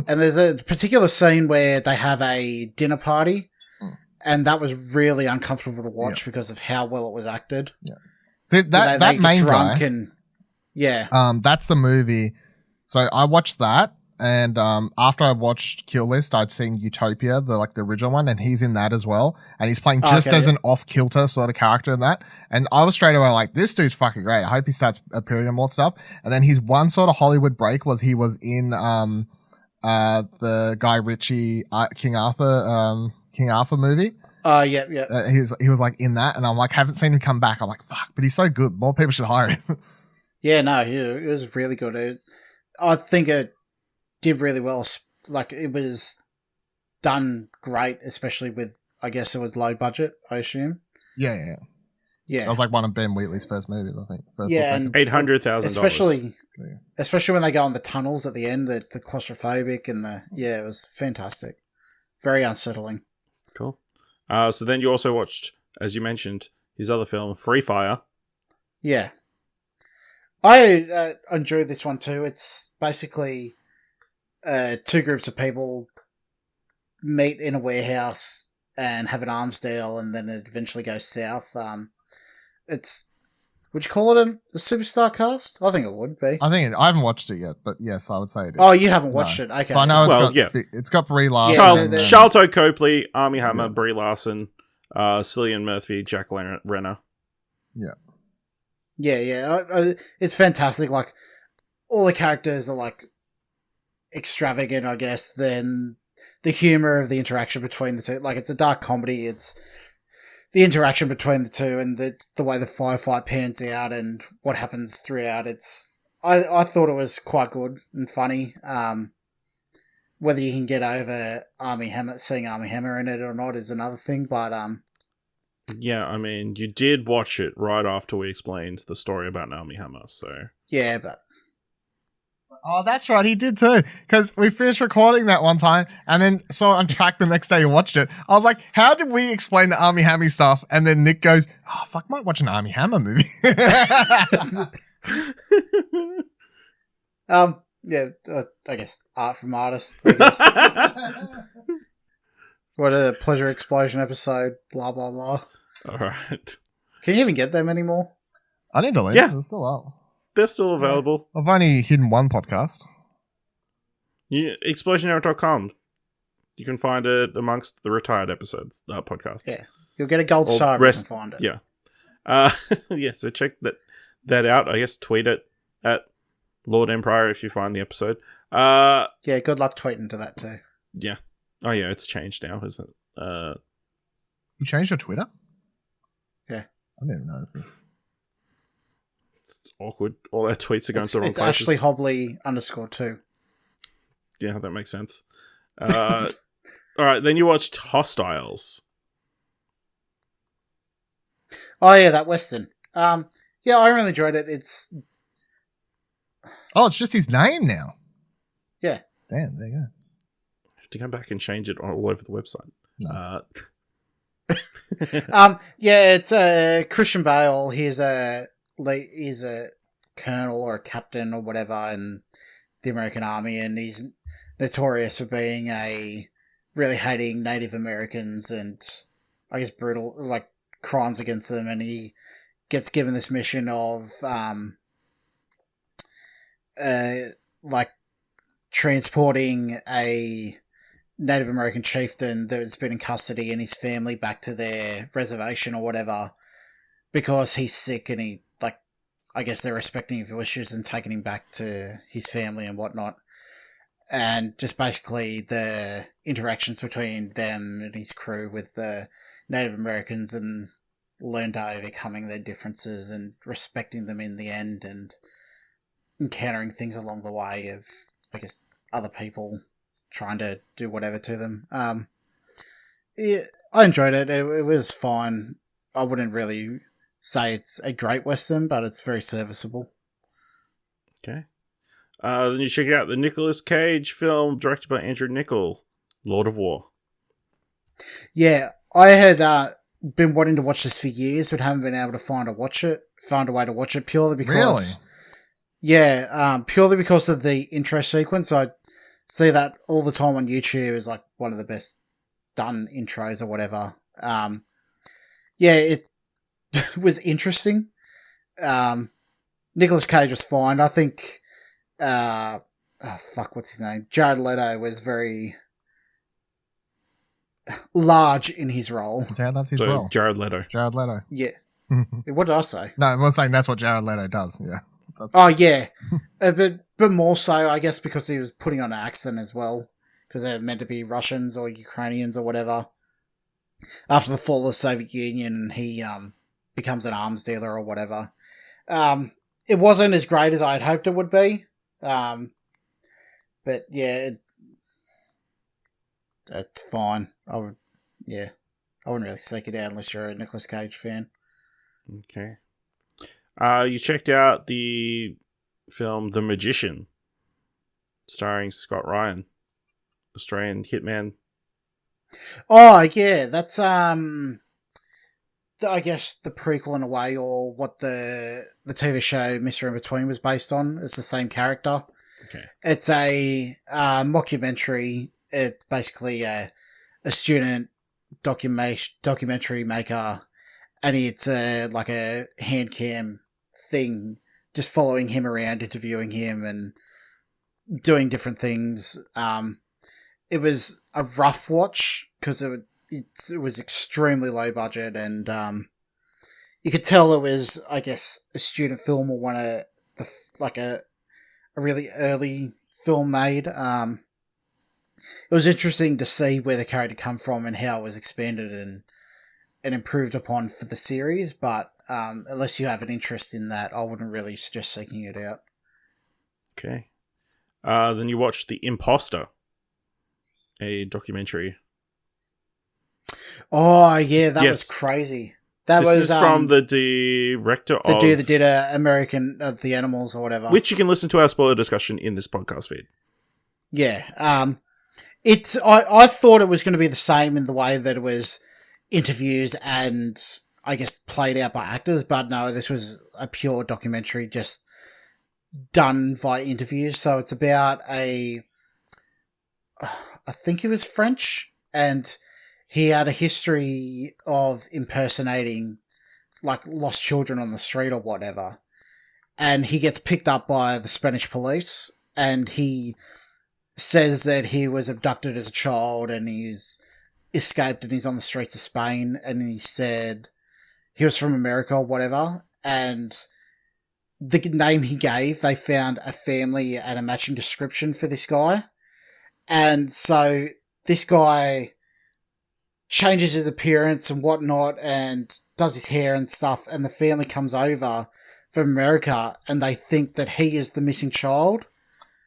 And there's a particular scene where they have a dinner party, and that was really uncomfortable to watch because of how well it was acted. see They that get main drunk guy, and yeah, that's the movie. So I watched that, and after I watched Kill List, I'd seen Utopia, the original one, and he's in that as well, and he's playing just Okay, as yeah. an off kilter sort of character in that. And I was straight away like, this dude's fucking great. I hope he starts appearing in more stuff. And then his one sort of Hollywood break was he was in the Guy Ritchie King Arthur movie. yeah. He was like in that, and I'm like, haven't seen him come back. I'm like, fuck, but he's so good. More people should hire him. Yeah, no, it was really good. I think it did really well. Like, it was done great, especially with, I guess it was low budget, I assume. Yeah. Yeah. That was like one of Ben Wheatley's first movies, I think. First or Yeah, second. $800,000. Especially when they go on the tunnels at the end, the claustrophobic and it was fantastic. Very unsettling. Cool. So then you also watched, as you mentioned, his other film, Free Fire. Yeah. I enjoyed this one too. It's basically two groups of people meet in a warehouse and have an arms deal, and then it eventually goes south. Would you call it a superstar cast? I think it would be. I haven't watched it yet, but yes, I would say it is. Oh, you haven't watched No. it? Okay. But I know Well, it's got Brie Larson. Yeah, and, Charlton Copley, Armie Hammer, Yeah. Brie Larson, Cillian Murphy, Jack Renner. Yeah. It's fantastic. Like, all the characters are like extravagant, I guess. Then the humor of the interaction between the two, like, it's a dark comedy. It's the interaction between the two and the way the firefight pans out and what happens throughout. I thought it was quite good and funny. Whether you can get over seeing Armie Hammer in it or not is another thing. But Yeah, I mean, you did watch it right after we explained the story about Armie Hammer, so... yeah, but Oh, that's right, he did too. Because we finished recording that one time, and then saw on Trakt the next day and watched it. I was like, how did we explain the Armie Hammer stuff? And then Nick goes, oh, fuck, might watch an Armie Hammer movie. I guess art from artists. I guess. What a pleasure explosion episode. Blah blah blah. Alright. Can you even get them anymore? I didn't delete Yeah. it. It's still up. They're still available. I've only hidden one podcast. Explosionhour.com. You can find it amongst the retired episodes, podcasts. Yeah, you'll get a gold Or star if rest- you can find it. Yeah. Yeah, so check that out. I guess tweet it at Lord Empire if you find the episode. Yeah, good luck tweeting to that too. Yeah. Oh yeah, it's changed now, isn't it? You changed your Twitter? Yeah. I didn't even notice this. It's awkward. All our tweets are going to the wrong It's places. Ashley Hobley _2. Yeah, that makes sense. All right, then you watched Hostiles. Oh yeah, that Western. Yeah, I really enjoyed it. It's Oh, it's just his name now. yeah. Damn, there you go. I have to go back and change it all over the website. No. Yeah, it's Christian Bale. He's a colonel or a captain or whatever in the American Army, and he's notorious for being really hating Native Americans and I guess brutal crimes against them. And he gets given this mission of transporting a Native American chieftain that's been in custody and his family back to their reservation or whatever because he's sick, and I guess they're respecting his wishes and taking him back to his family and whatnot. And just basically the interactions between them and his crew with the Native Americans, and learn to overcoming their differences and respecting them in the end, and encountering things along the way of, I guess, other people trying to do whatever to them. Yeah, I enjoyed it. It was fine. I wouldn't really say it's a great Western, but it's very serviceable. Okay. Then you check out the Nicolas Cage film directed by Andrew Niccol, Lord of War. Yeah, I had been wanting to watch this for years, but haven't been able to find a way to watch it purely because... Really? Yeah, purely because of the intro sequence. I see that all the time on YouTube as one of the best done intros or whatever. Yeah, it was interesting. Nicolas Cage was fine. I think, what's his name? Jared Leto was very large in his role. Yeah, that's his So, role. Jared Leto. Jared Leto. Yeah. What did I say? No, I'm not saying that's what Jared Leto does. Yeah. That's... Oh, yeah. But more so, I guess, because he was putting on an accent as well. Because they're meant to be Russians or Ukrainians or whatever. After the fall of the Soviet Union, he becomes an arms dealer or whatever. It wasn't as great as I had hoped it would be. But yeah, it's fine. I wouldn't really seek it out unless you're a Nicolas Cage fan. Okay. You checked out the film The Magician, starring Scott Ryan, Australian hitman. Oh yeah, that's I guess the prequel in a way, or what the TV show Mr. In Between was based on. It's the same character. Okay. It's a mockumentary. It's basically a student documentary maker, and it's like a hand cam thing, just following him around, interviewing him, and doing different things. It was a rough watch because it was extremely low budget, and you could tell it was, I guess, a student film or one of a really early film made. It was interesting to see where the character come from and how it was expanded and improved upon for the series, but unless you have an interest in that, I wouldn't really suggest seeking it out. Okay. Then you watched The Imposter, a documentary. Oh yeah, that Yes. was crazy. This is from the director the of... dude that did American The Animals or whatever. Which you can listen to our spoiler discussion in this podcast feed. Yeah. I thought it was going to be the same in the way that it was interviews and, I guess, played out by actors, but no, this was a pure documentary just done via interviews. So it's about I think he was French, and he had a history of impersonating lost children on the street or whatever. And he gets picked up by the Spanish police, and he says that he was abducted as a child and he's escaped and he's on the streets of Spain, and he said he was from America or whatever. And the name he gave, they found a family and a matching description for this guy. And so this guy changes his appearance and whatnot and does his hair and stuff, and the family comes over from America, and they think that he is the missing child.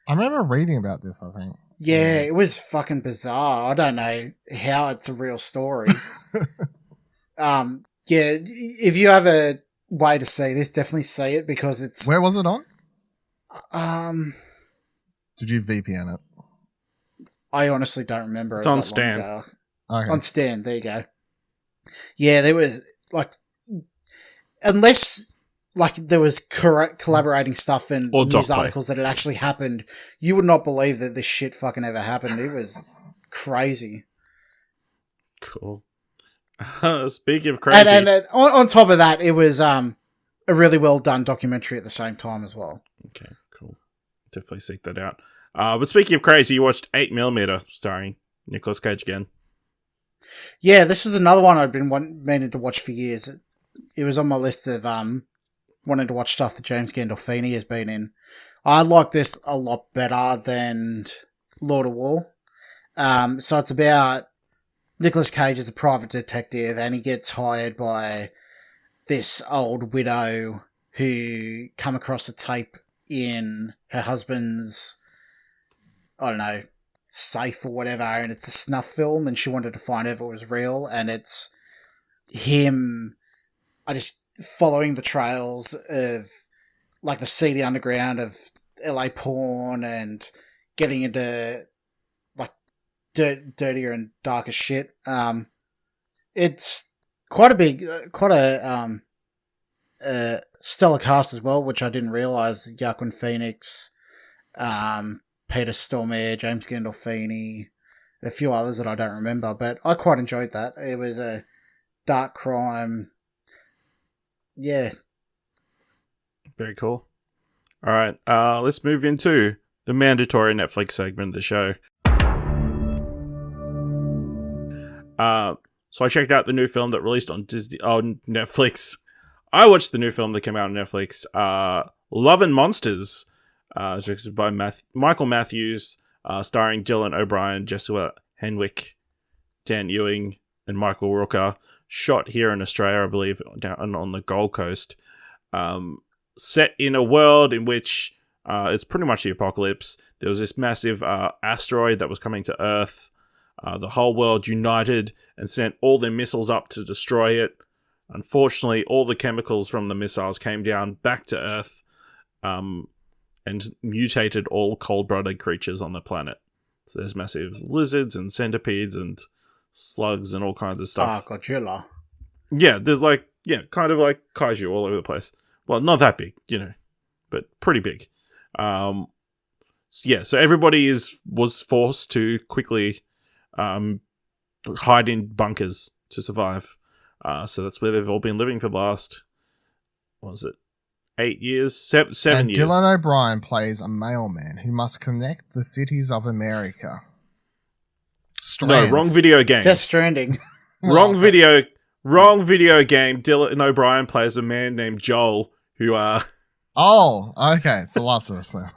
I remember reading about this, I think. Yeah, it was fucking bizarre. I don't know how it's a real story. Yeah, if you have a way to see this, definitely see it because it's. Where was it on? Did you VPN it? I honestly don't remember. It's on Stan. Okay. On Stan, there you go. Yeah, there was unless there was correct collaborating stuff and or news articles that had actually happened, you would not believe that this shit fucking ever happened. It was crazy. Cool. Speaking of crazy, and on top of that, it was a really well done documentary at the same time as well. Okay, cool. Definitely seek that out. But speaking of crazy, you watched 8mm starring Nicolas Cage again. Yeah, this is another one I've been meaning to watch for years. It was on my list of wanting to watch stuff that James Gandolfini has been in. I like this a lot better than Lord of War. So it's about Nicolas Cage as a private detective, and he gets hired by this old widow who come across a tape in her husband's, I don't know, safe or whatever, and it's a snuff film, and she wanted to find out if it was real, and it's him following the trails of the seedy underground of LA porn and getting into dirtier and darker shit. It's quite a stellar cast as well, which I didn't realize. Joaquin Phoenix, Peter Stormare, James Gandolfini, a few others that I don't remember, but I quite enjoyed that. It was a dark crime. Yeah. Very cool. All right, let's move into the mandatory Netflix segment of the show. So I checked out the new film that released on Netflix. I watched the new film that came out on Netflix, Love and Monsters, directed by Michael Matthews, starring Dylan O'Brien, Jessica Henwick, Dan Ewing, and Michael Rooker. Shot here in Australia, I believe, down on the Gold Coast. Set in a world in which it's pretty much the apocalypse. There was this massive asteroid that was coming to Earth. The whole world united and sent all their missiles up to destroy it. Unfortunately, all the chemicals from the missiles came down back to Earth and mutated all cold-blooded creatures on the planet. So there's massive lizards and centipedes and slugs and all kinds of stuff. Godzilla. Yeah, there's kind of like kaiju all over the place. Well, not that big, but pretty big. So everybody was forced to quickly hide in bunkers to survive. So that's where they've all been living for the last, 8 years? 7 years. Dylan O'Brien plays a mailman who must connect the cities of America. No, wrong video game. Death Stranding. Wrong video game. Dylan O'Brien plays a man named Joel who Oh, okay. It's The Last of Us now.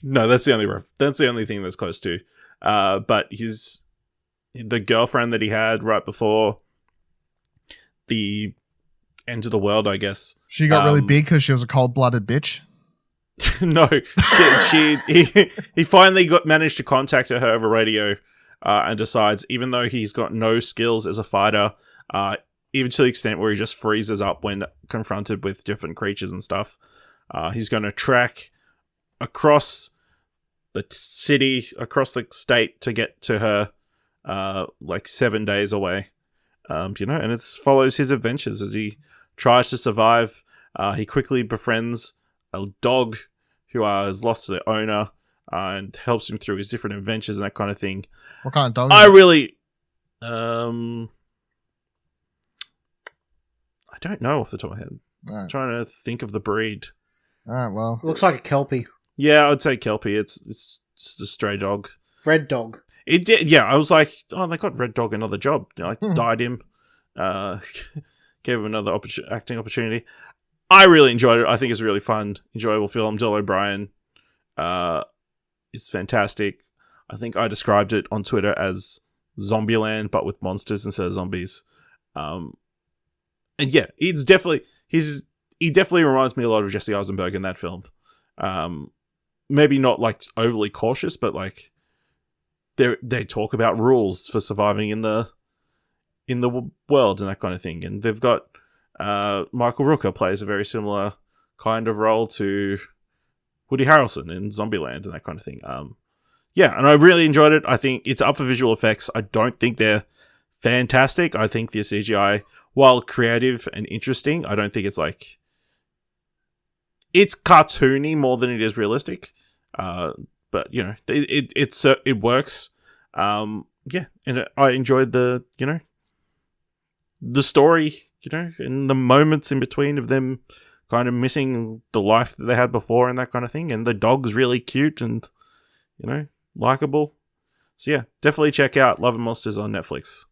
No, that's the only thing that's close to. But the girlfriend that he had right before the end of the world, I guess. She got really big because she was a cold-blooded bitch. No, he finally managed to contact her over radio, and decides, even though he's got no skills as a fighter, even to the extent where he just freezes up when confronted with different creatures and stuff, he's going to track across the city, across the state to get to her, 7 days away. And it follows his adventures as he tries to survive. He quickly befriends a dog who has lost their owner, and helps him through his different adventures and that kind of thing. What kind of dog? I really, I don't know off the top of my head. Right. I'm trying to think of the breed. All right, well. Looks like a Kelpie. Yeah, I'd say Kelpie. It's just a stray dog. Red dog. It did. Yeah, I was like, oh, they got Red Dog another job. Dyed him, gave him another acting opportunity. I really enjoyed it. I think it's a really fun, enjoyable film. Dylan O'Brien is fantastic. I think I described it on Twitter as Zombieland, but with monsters instead of zombies. And yeah, it's definitely he's he definitely reminds me a lot of Jesse Eisenberg in that film. Maybe not like overly cautious, but like they talk about rules for surviving in the world and that kind of thing. And they've got Michael Rooker plays a very similar kind of role to Woody Harrelson in Zombieland and that kind of thing. Yeah, and I really enjoyed it. I think it's up for visual effects. I don't think they're fantastic. I think the CGI, while creative and interesting, I don't think it's like... It's cartoony more than it is realistic. But, you know, it works. Yeah, and I enjoyed the story, and the moments in between of them kind of missing the life that they had before and that kind of thing. And the dog's really cute and, likable. So yeah, definitely check out Love and Monsters on Netflix.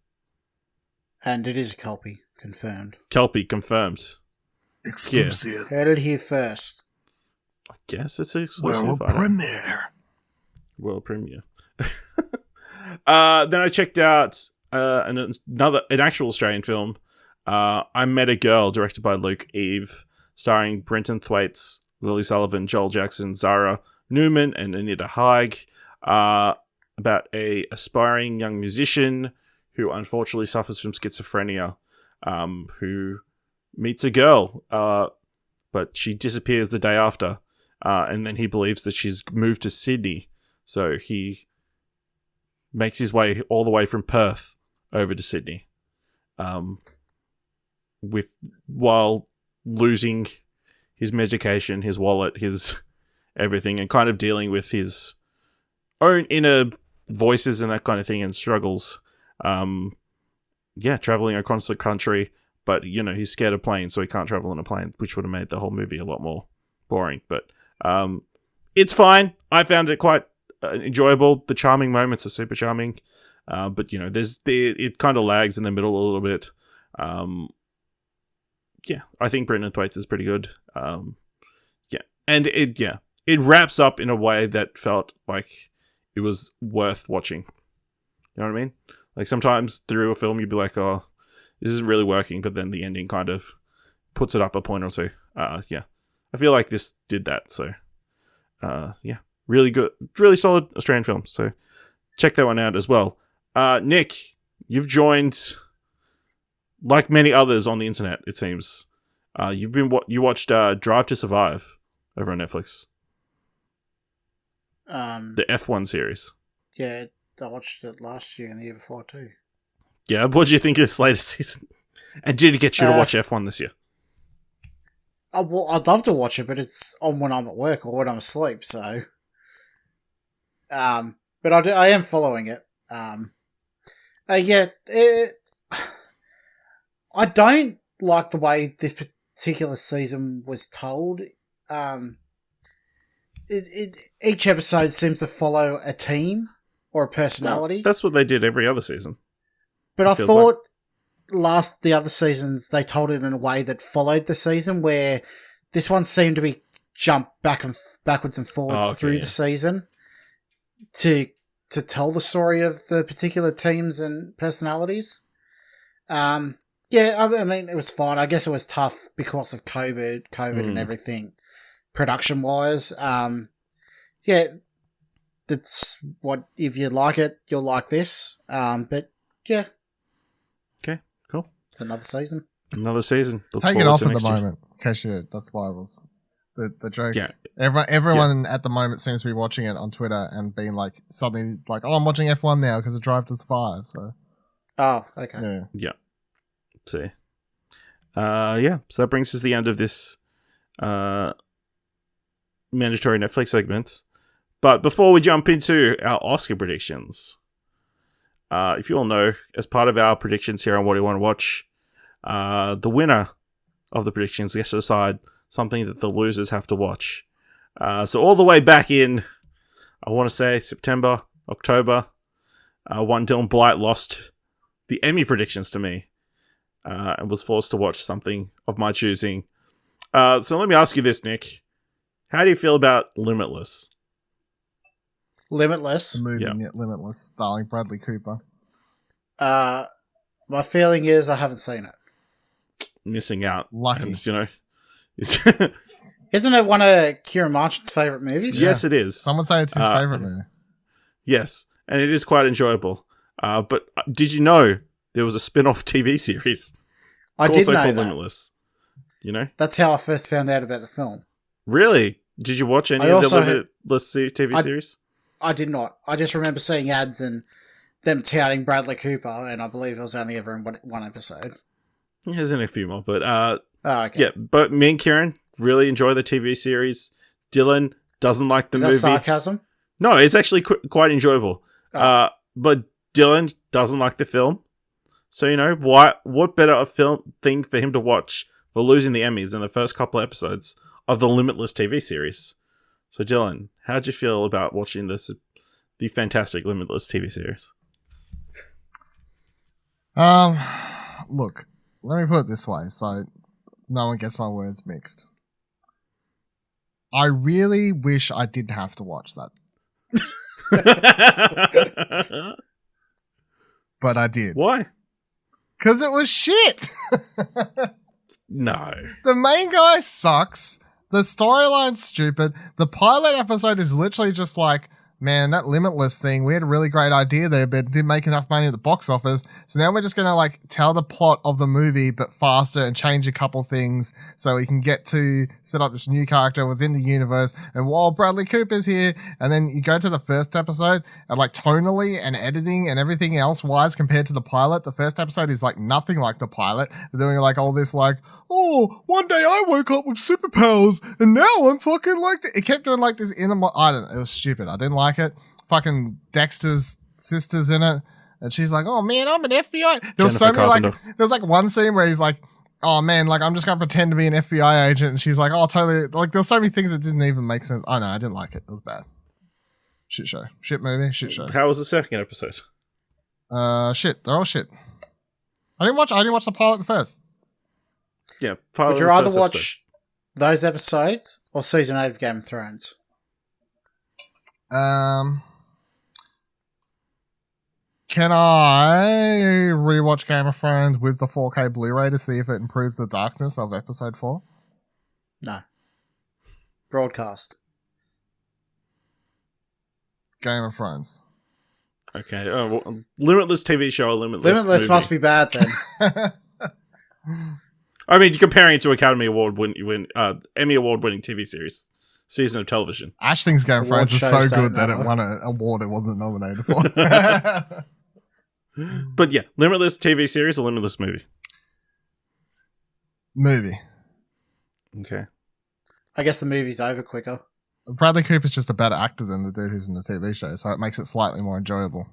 And it is a Kelpie, confirmed. Kelpie confirmed. Exclusive. Heard it here first. I guess it's exclusive. World premiere. World premiere. Then I checked out an actual Australian film. I Met a Girl, directed by Luke Eve, starring Brenton Thwaites, Lily Sullivan, Joel Jackson, Zara Newman, and Anita Haig. About a aspiring young musician who unfortunately suffers from schizophrenia, who meets a girl, but she disappears the day after, and then he believes that she's moved to Sydney, so he makes his way all the way from Perth over to Sydney, while losing his medication, his wallet, his everything, and kind of dealing with his own inner voices and that kind of thing and struggles. Traveling across the country, but he's scared of planes, so he can't travel in a plane, which would have made the whole movie a lot more boring. But it's fine. I found it quite enjoyable. The charming moments are super charming, but it kind of lags in the middle a little bit. I think Brendan Thwaites is pretty good. And it wraps up in a way that felt like it was worth watching. You know what I mean? Like sometimes through a film you'd be like, oh, this isn't really working, but then the ending kind of puts it up a point or two. I feel like this did that. So, really good, really solid Australian film. So check that one out as well. Nick, you've joined, like many others on the internet, it seems. You watched Drive to Survive over on Netflix. The F1 series. Yeah, I watched it last year and the year before too. Yeah, what did you think of this latest season? And did it get you to watch F1 this year? Well, I'd love to watch it, but it's on when I'm at work or when I'm asleep, so... but I am following it. I don't like the way this particular season was told. Each episode seems to follow a team or a personality. Well, that's what they did every other season. But I thought the other seasons they told it in a way that followed the season, where this one seemed to be jumped backwards and forwards through the season to tell the story of the particular teams and personalities. I mean, it was fine. I guess it was tough because of COVID and everything, production-wise. That's what, if you like it, you'll like this. But, yeah. Okay, cool. It's another season. Another season. Let's take it off at the moment. In case that's why it was the joke. Yeah. Everyone at the moment seems to be watching it on Twitter and being like, suddenly like, oh, I'm watching F1 now because of Drive to Survive. So. Oh, okay. Yeah. See. So that brings us to the end of this mandatory Netflix segment. But before we jump into our Oscar predictions, if you all know, as part of our predictions here on What Do You Want to Watch, the winner of the predictions gets to decide something that the losers have to watch. So all the way back in, I want to say September, October, one Dylan Blight lost the Emmy predictions to me and was forced to watch something of my choosing. So let me ask you this, Nick. How do you feel about Limitless? Limitless? The movie Limitless, starring Bradley Cooper. My feeling is I haven't seen it. Missing out. Lucky. And, Isn't it one of Kieran Marchant's favourite movies? Yes, it is. Some would say it's his favorite movie. Yes, and it is quite enjoyable. But did you know there was a spin-off TV series? I did know called that. Limitless. You know? That's how I first found out about the film. Really? Did you watch any I of the also Limitless TV series? I did not. I just remember seeing ads and them touting Bradley Cooper, and I believe it was only ever in one episode. There's only a few more, but Okay. yeah. But me and Kieran really enjoy the TV series. Dylan doesn't like the Is movie. that sarcasm? No, it's actually quite enjoyable. Oh. But Dylan doesn't like the film. So, you know, what better a film thing for him to watch for losing the Emmys in the first couple of episodes of the Limitless TV series? So, Dylan, how'd you feel about watching the fantastic Limitless TV series? Look, let me put it this way so no one gets my words mixed. I really wish I didn't have to watch that. But I did. Why? Because it was shit. No. The main guy sucks. The storyline's stupid. The pilot episode is literally just like, man, that Limitless thing, we had a really great idea there, but it didn't make enough money at the box office. So now we're just going to like tell the plot of the movie, but faster and change a couple things so we can get to set up this new character within the universe. And while Bradley Cooper's here, and then you go to the first episode and like tonally and editing and everything else wise compared to the pilot, the first episode is like nothing like the pilot. They're doing like all this like, oh, one day I woke up with superpowers and now I'm fucking like, it kept doing like this inner, I don't know, it was stupid. I didn't like it. Fucking Dexter's sister's in it, and she's like, "Oh man, I'm an FBI." There was so many like, there was like one scene where he's like, "Oh man, like I'm just gonna pretend to be an FBI agent," and she's like, "Oh, totally." Like there's so many things that didn't even make sense. Oh no, I didn't like it. It was bad. Shit show, shit movie, shit show. How was the second episode? Shit. They're all shit. I didn't watch the pilot first. Yeah. Would you rather watch those episodes or season 8 of Game of Thrones? Can I rewatch Game of Thrones with the 4K Blu-ray to see if it improves the darkness of episode 4? No. Broadcast. Game of Thrones. Okay. Oh, well, Limitless TV show or Limitless Limitless movie? must be bad then. I mean, you're comparing it to Emmy Award winning TV series, season of television. Ash thinks Game of Award Thrones is so shows don't good that it matter. won an award it wasn't nominated for. But yeah, Limitless TV series or Limitless movie? Movie. Okay. I guess the movie's over quicker. Bradley Cooper's just a better actor than the dude who's in the TV show, so it makes it slightly more enjoyable.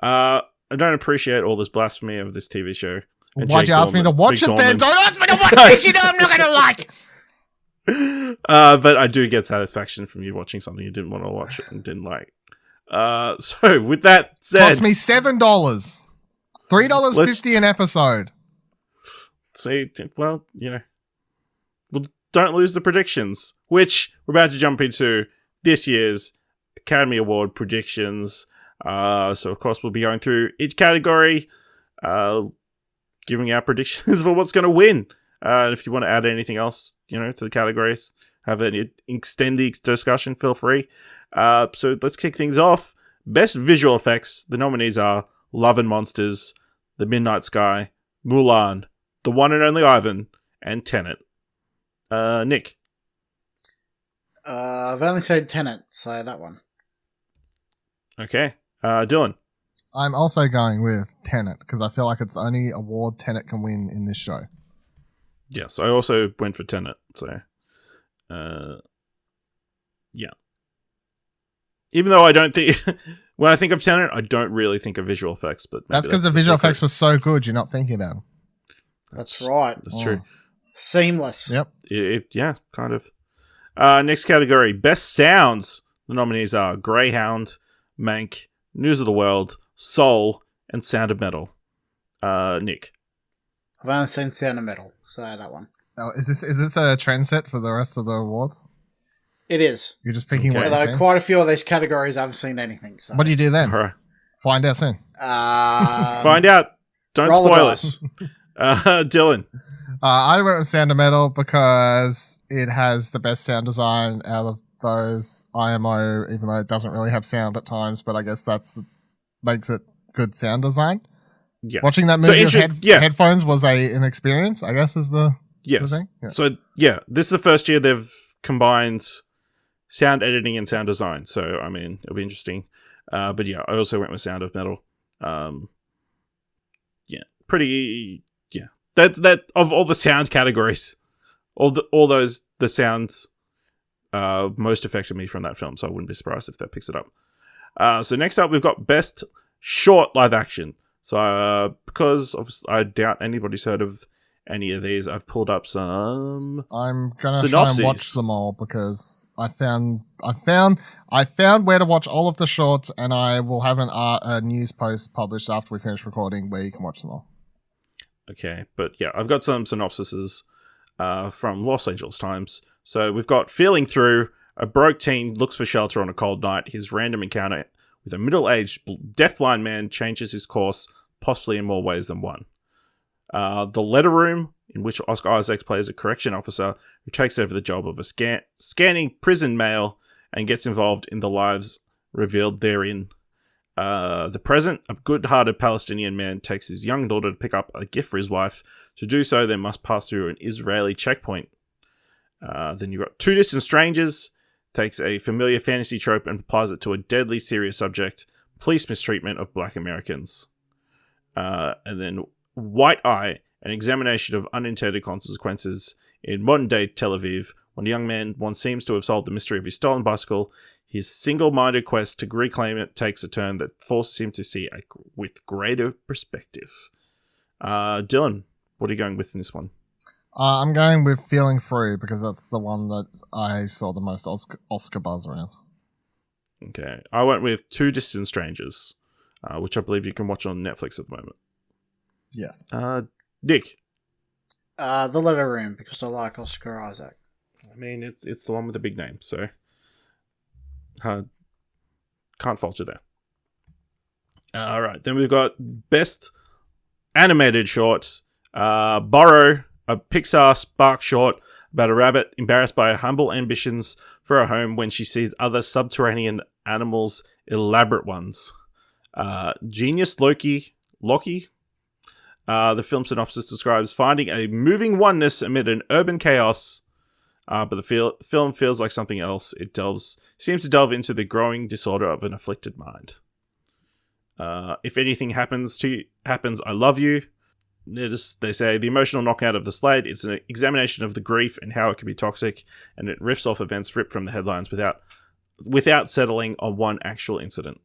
I don't appreciate all this blasphemy of this TV show. And Why'd Jake you ask me to Dorman- watch Big it then? Dorman. Don't ask me to watch things you know I'm not going to like! But I do get satisfaction from you watching something you didn't want to watch and didn't like. So with that said, Cost me $7. $3.50 an episode. see, well, you know, well, don't lose the predictions, which we're about to jump into this year's Academy Award predictions. So of course we'll be going through each category, giving our predictions for what's going to win. If you want to add anything else, you know, to the categories, have any extend the discussion, feel free. So let's kick things off. Best visual effects. The nominees are Love and Monsters, The Midnight Sky, Mulan, The One and Only Ivan, and Tenet. Nick. I've only seen Tenet, so that one. Okay. Dylan. I'm also going with Tenet, because I feel like it's the only award Tenet can win in this show. Yes, I also went for Tenet. So, yeah. Even though I don't think, when I think of Tenet, I don't really think of visual effects. But That's because the visual effects were so good, you're not thinking about them. That's right. That's true. Seamless. Yep. Yeah, kind of. Next category, best sounds. The nominees are Greyhound, Mank, News of the World, Soul, and Sound of Metal. Nick. I've only seen Sound of Metal, so that one. Oh, is this a trend set for the rest of the awards? It is. You're just picking what you've Although seen? quite a few of these categories I haven't seen anything. So. What do you do then? All right. Find out soon. Find out. Don't roll the spoil dice. it. Dylan. I went with Sound of Metal because it has the best sound design out of those IMO, even though it doesn't really have sound at times, but I guess makes it good sound design. Yes. Watching that movie with headphones was an experience, I guess, is the thing. Yeah. So, this is the first year they've combined sound editing and sound design. So, I mean, it'll be interesting. But yeah, I also went with Sound of Metal. Pretty... Yeah. That of all the sound categories, the sounds most affected me from that film, so I wouldn't be surprised if that picks it up. So next up, we've got Best Short Live Action. So because I doubt anybody's heard of any of these, I've pulled up some. I'm gonna try and watch them all because I found where to watch all of the shorts, and I will have a news post published after we finish recording where you can watch them all. Okay, but yeah, I've got some synopsises from Los Angeles Times. So we've got Feeling Through. A broke teen looks for shelter on a cold night. His random encounter with a middle-aged deafblind man changes his course, possibly in more ways than one. The Letter Room, in which Oscar Isaac plays a correction officer who takes over the job of scanning prison mail and gets involved in the lives revealed therein. The Present, a good-hearted Palestinian man takes his young daughter to pick up a gift for his wife. To do so, they must pass through an Israeli checkpoint. Then you've got Two Distant Strangers, takes a familiar fantasy trope and applies it to a deadly serious subject, police mistreatment of black Americans. And then White Eye, an examination of unintended consequences in modern-day Tel Aviv. When a young man once seems to have solved the mystery of his stolen bicycle, his single-minded quest to reclaim it takes a turn that forces him to see with greater perspective. Dylan, what are you going with in this one? I'm going with Feeling Through because that's the one that I saw the most Oscar buzz around. Okay. I went with Two Distant Strangers, which I believe you can watch on Netflix at the moment. Yes. Nick? The Letter Room, because I like Oscar Isaac. I mean, it's the one with the big name, so can't fault you there. All right. Then we've got Best Animated Shorts. Borrow, a Pixar spark short about a rabbit embarrassed by her humble ambitions for a home when she sees other subterranean animals, elaborate ones. Genius Loki. The film synopsis describes finding a moving oneness amid an urban chaos, but the film feels like something else. It seems to delve into the growing disorder of an afflicted mind. If anything happens, I love you. They say the emotional knockout of the slate. It's an examination of the grief and how it can be toxic, and it riffs off events ripped from the headlines without settling on one actual incident.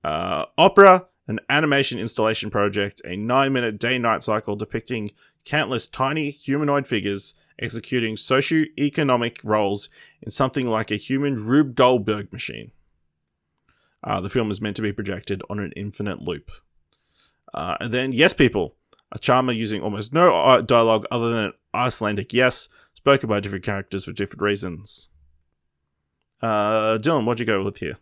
Opera, an animation installation project, a 9-minute day-night cycle depicting countless tiny humanoid figures executing socio-economic roles in something like a human Rube Goldberg machine. The film is meant to be projected on an infinite loop. And then Yes People, a charmer using almost no dialogue other than an Icelandic yes, spoken by different characters for different reasons. Dylan, what'd you go with here?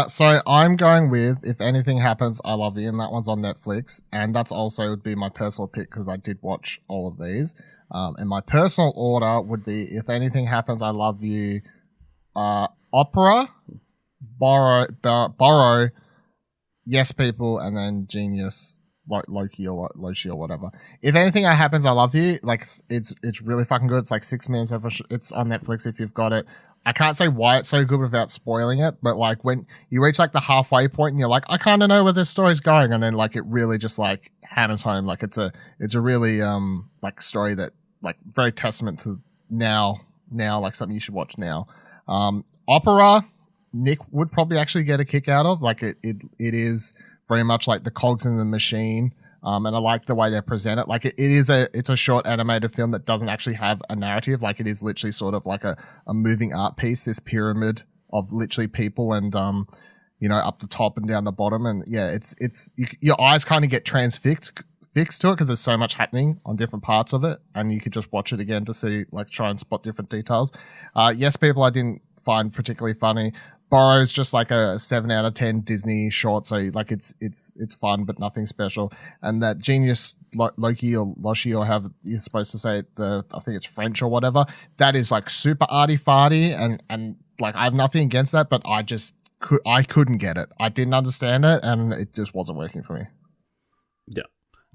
So I'm going with If Anything Happens, I Love You, and that one's on Netflix, and that's also would be my personal pick because I did watch all of these. And my personal order would be If Anything Happens, I Love You, Opera, Borrow, Yes People, and then Genius, Loki or Loshi or whatever. If Anything Happens, I Love You. Like it's really fucking good. It's like 6 minutes. It's on Netflix if you've got it. I can't say why it's so good without spoiling it, but like when you reach like the halfway point and you're like, I kind of know where this story's going, and then like it really just like hammers home. Like it's a really like story that like very testament to now like something you should watch now. Opera, Nick would probably actually get a kick out of. Like it is very much like the cogs in the machine. And I like the way they present it. Like it's a short animated film that doesn't actually have a narrative. Like it is literally sort of like a moving art piece, this pyramid of literally people and, up the top and down the bottom. And yeah, your eyes kind of get fixed to it because there's so much happening on different parts of it. And you could just watch it again to see, like, try and spot different details. Yes People I didn't find particularly funny. Borrow's just like a 7 out of 10 Disney short, so like it's fun but nothing special. And that Genius Loki or Loshi or however you're supposed to say it, I think it's French or whatever, that is like super arty farty and like I have nothing against that, but I couldn't get it. I didn't understand it and it just wasn't working for me. Yeah.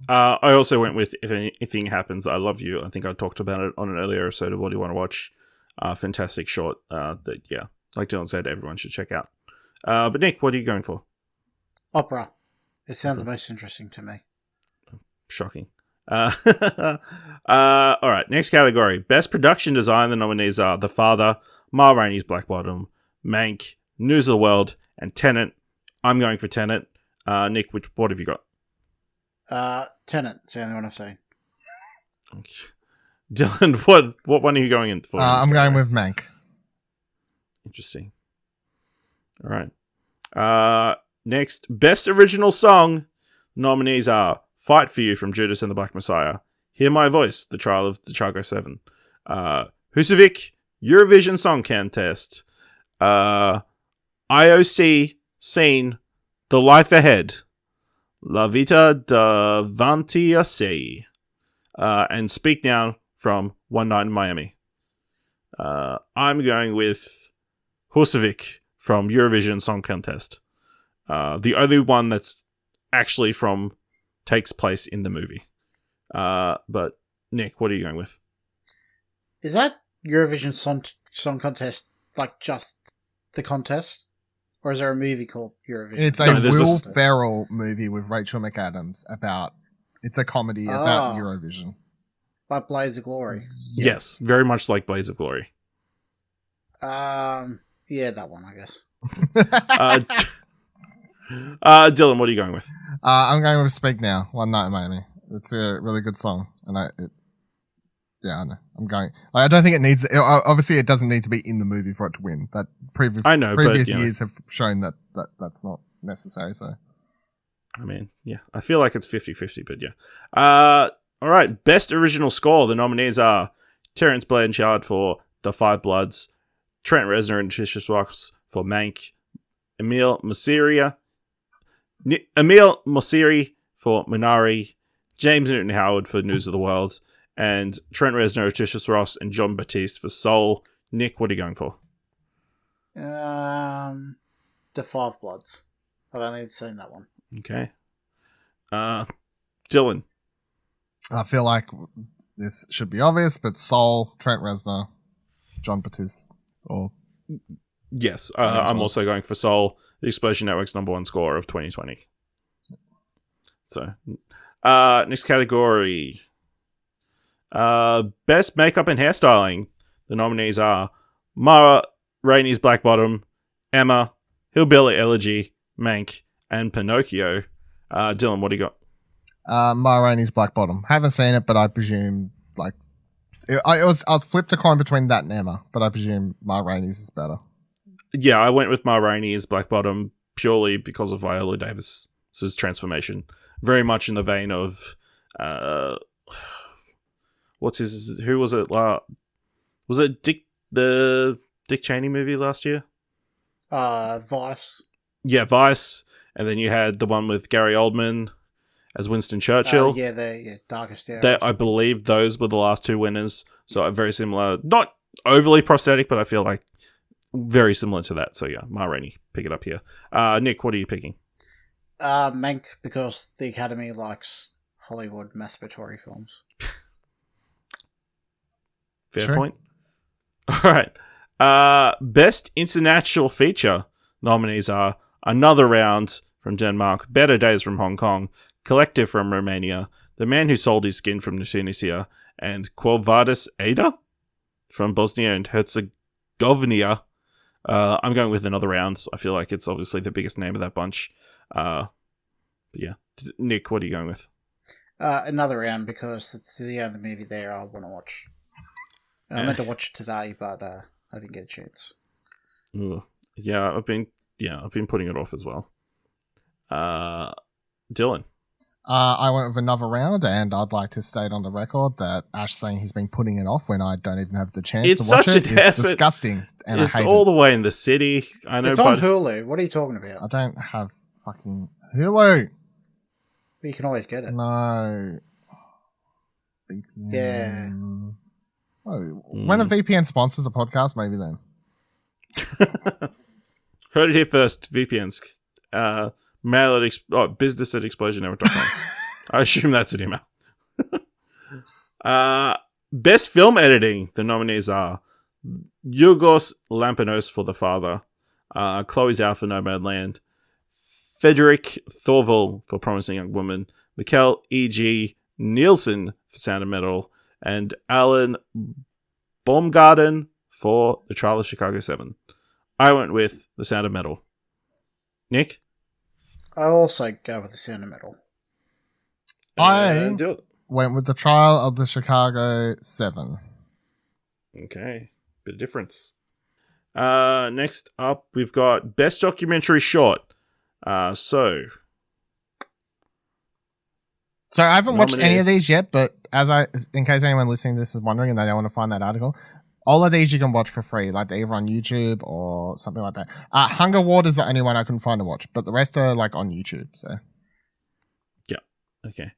I also went with If Anything Happens, I Love You. I think I talked about it on an earlier episode of What Do You Want to Watch? Fantastic short that, yeah, like Dylan said, everyone should check out. But Nick, what are you going for? Opera. It sounds the most interesting to me. Shocking. All right, next category. Best Production Design. The nominees are The Father, Ma Rainey's Black Bottom, Mank, News of the World, and Tenet. I'm going for Tenet. Nick, what have you got? Tenet. It's the only one I've seen. Dylan, what one are you going in for? I'm going with Mank. Interesting. All right. Next, Best Original Song. Nominees are Fight For You from Judas and the Black Messiah, Hear My Voice, The Trial of the Chicago 7, Husavik, Eurovision Song Contest, IOC Scene, The Life Ahead, La Vita Davanti a Se, and Speak Now from One Night in Miami. I'm going with Husavik from Eurovision Song Contest. The only one that's actually takes place in the movie. But Nick, what are you going with? Is that Eurovision Song Contest like just the contest? Or is there a movie called Eurovision? It's a Will Ferrell movie with Rachel McAdams it's a comedy about Eurovision. Like Blades of Glory? Yes, very much like Blades of Glory. Yeah, that one, I guess. Dylan, what are you going with? I'm going with Speak Now, One Night in Miami. It's a really good song, and I know. I'm going. I don't think it needs. Obviously, it doesn't need to be in the movie for it to win. That previous years have shown that that's not necessary. So, I mean, yeah, I feel like it's 50-50, but yeah. All right, Best Original Score. The nominees are Terrence Blanchard for The Five Bloods, Trent Reznor and Trisha Swartz for Mank, Emil Mosseri for Minari, James Newton Howard for News of the World, and Trent Reznor, Trisha Ross, and John Batiste for Soul. Nick, what are you going for? The Five Bloods. I've only seen that one. Okay. Dylan. I feel like this should be obvious, but Soul, Trent Reznor, John Batiste, or... Yes, I'm also going for Soul, the Explosion Network's #1 score of 2020. So, next category. Best Makeup and Hairstyling. The nominees are Mara Rainey's Black Bottom, Emma, Hillbilly Elegy, Mank, and Pinocchio. Dylan, what do you got? Ma Rainey's Black Bottom. Haven't seen it, but I presume I'll flip the coin between that and Emma, but I presume Ma Rainey's is better. Yeah, I went with Ma Rainey's Black Bottom purely because of Viola Davis's transformation. Very much in the vein of who was it? Was it the Dick Cheney movie last year? Vice. Yeah, Vice. And then you had the one with Gary Oldman as Winston Churchill. Darkest Hour. I believe those were the last two winners. So very similar. Not overly prosthetic, but I feel like very similar to that. So yeah, Ma Rainey, pick it up here. Nick, what are you picking? Mank, because the Academy likes Hollywood masturbatory films. Fair point. All right. Best International Feature nominees are Another Round from Denmark, Better Days from Hong Kong, Collective from Romania, The Man Who Sold His Skin from Tunisia, and Quo Vadis Ada from Bosnia and Herzegovina. I'm going with Another Round. I feel like it's obviously the biggest name of that bunch. But yeah. Nick, what are you going with? Another Round, because it's the only movie there I want to watch. I meant to watch it today, but I didn't get a chance. Ooh. Yeah, I've been putting it off as well. Dylan. I went with Another Round, and I'd like to state on the record that Ash saying he's been putting it off when I don't even have the chance to watch it is disgusting. and I It's hate all it. the way in the city. I know, It's on but Hulu. What are you talking about? I don't have fucking Hulu. But you can always get it. No. VPN. Yeah. Oh, when a VPN sponsors a podcast, maybe then. heard it here first. VPNs. Mail at business at explosionever.com. I assume that's an email. Best film editing. The nominees are Yorgos Lanthimos for The Father, Chloe Zhao for Nomadland, Frederick Thorvald for Promising Young Woman, Mikkel E.G. Nielsen for Sound of Metal, and Alan Baumgarten for The Trial of Chicago 7. I went with The Sound of Metal. Nick? I also go with the Sound of Metal. I Do it. went with The Trial of the Chicago 7. Okay, bit of difference. Next up, we've got Best Documentary Short. So I haven't watched any Nominated. of these yet, but in case anyone listening to this is wondering and they don't want to find that article, all of these you can watch for free. Like they're either on YouTube or something like that. Hunger Ward is the only one I couldn't find to watch, but the rest are like on YouTube. So yeah, okay.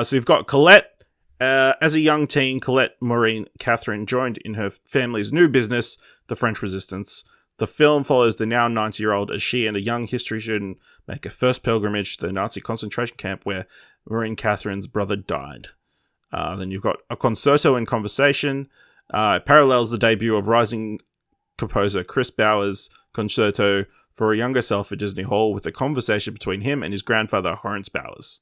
So you've got Colette. As a young teen, Colette Maureen Catherine joined in her family's new business, the French Resistance. The film follows the now 90-year-old as she and a young history student make a first pilgrimage to the Nazi concentration camp where Maureen Catherine's brother died. Then you've got A Concerto in Conversation. It parallels the debut of rising composer Chris Bauer's Concerto for a Younger Self at Disney Hall with a conversation between him and his grandfather, Horace Bowers.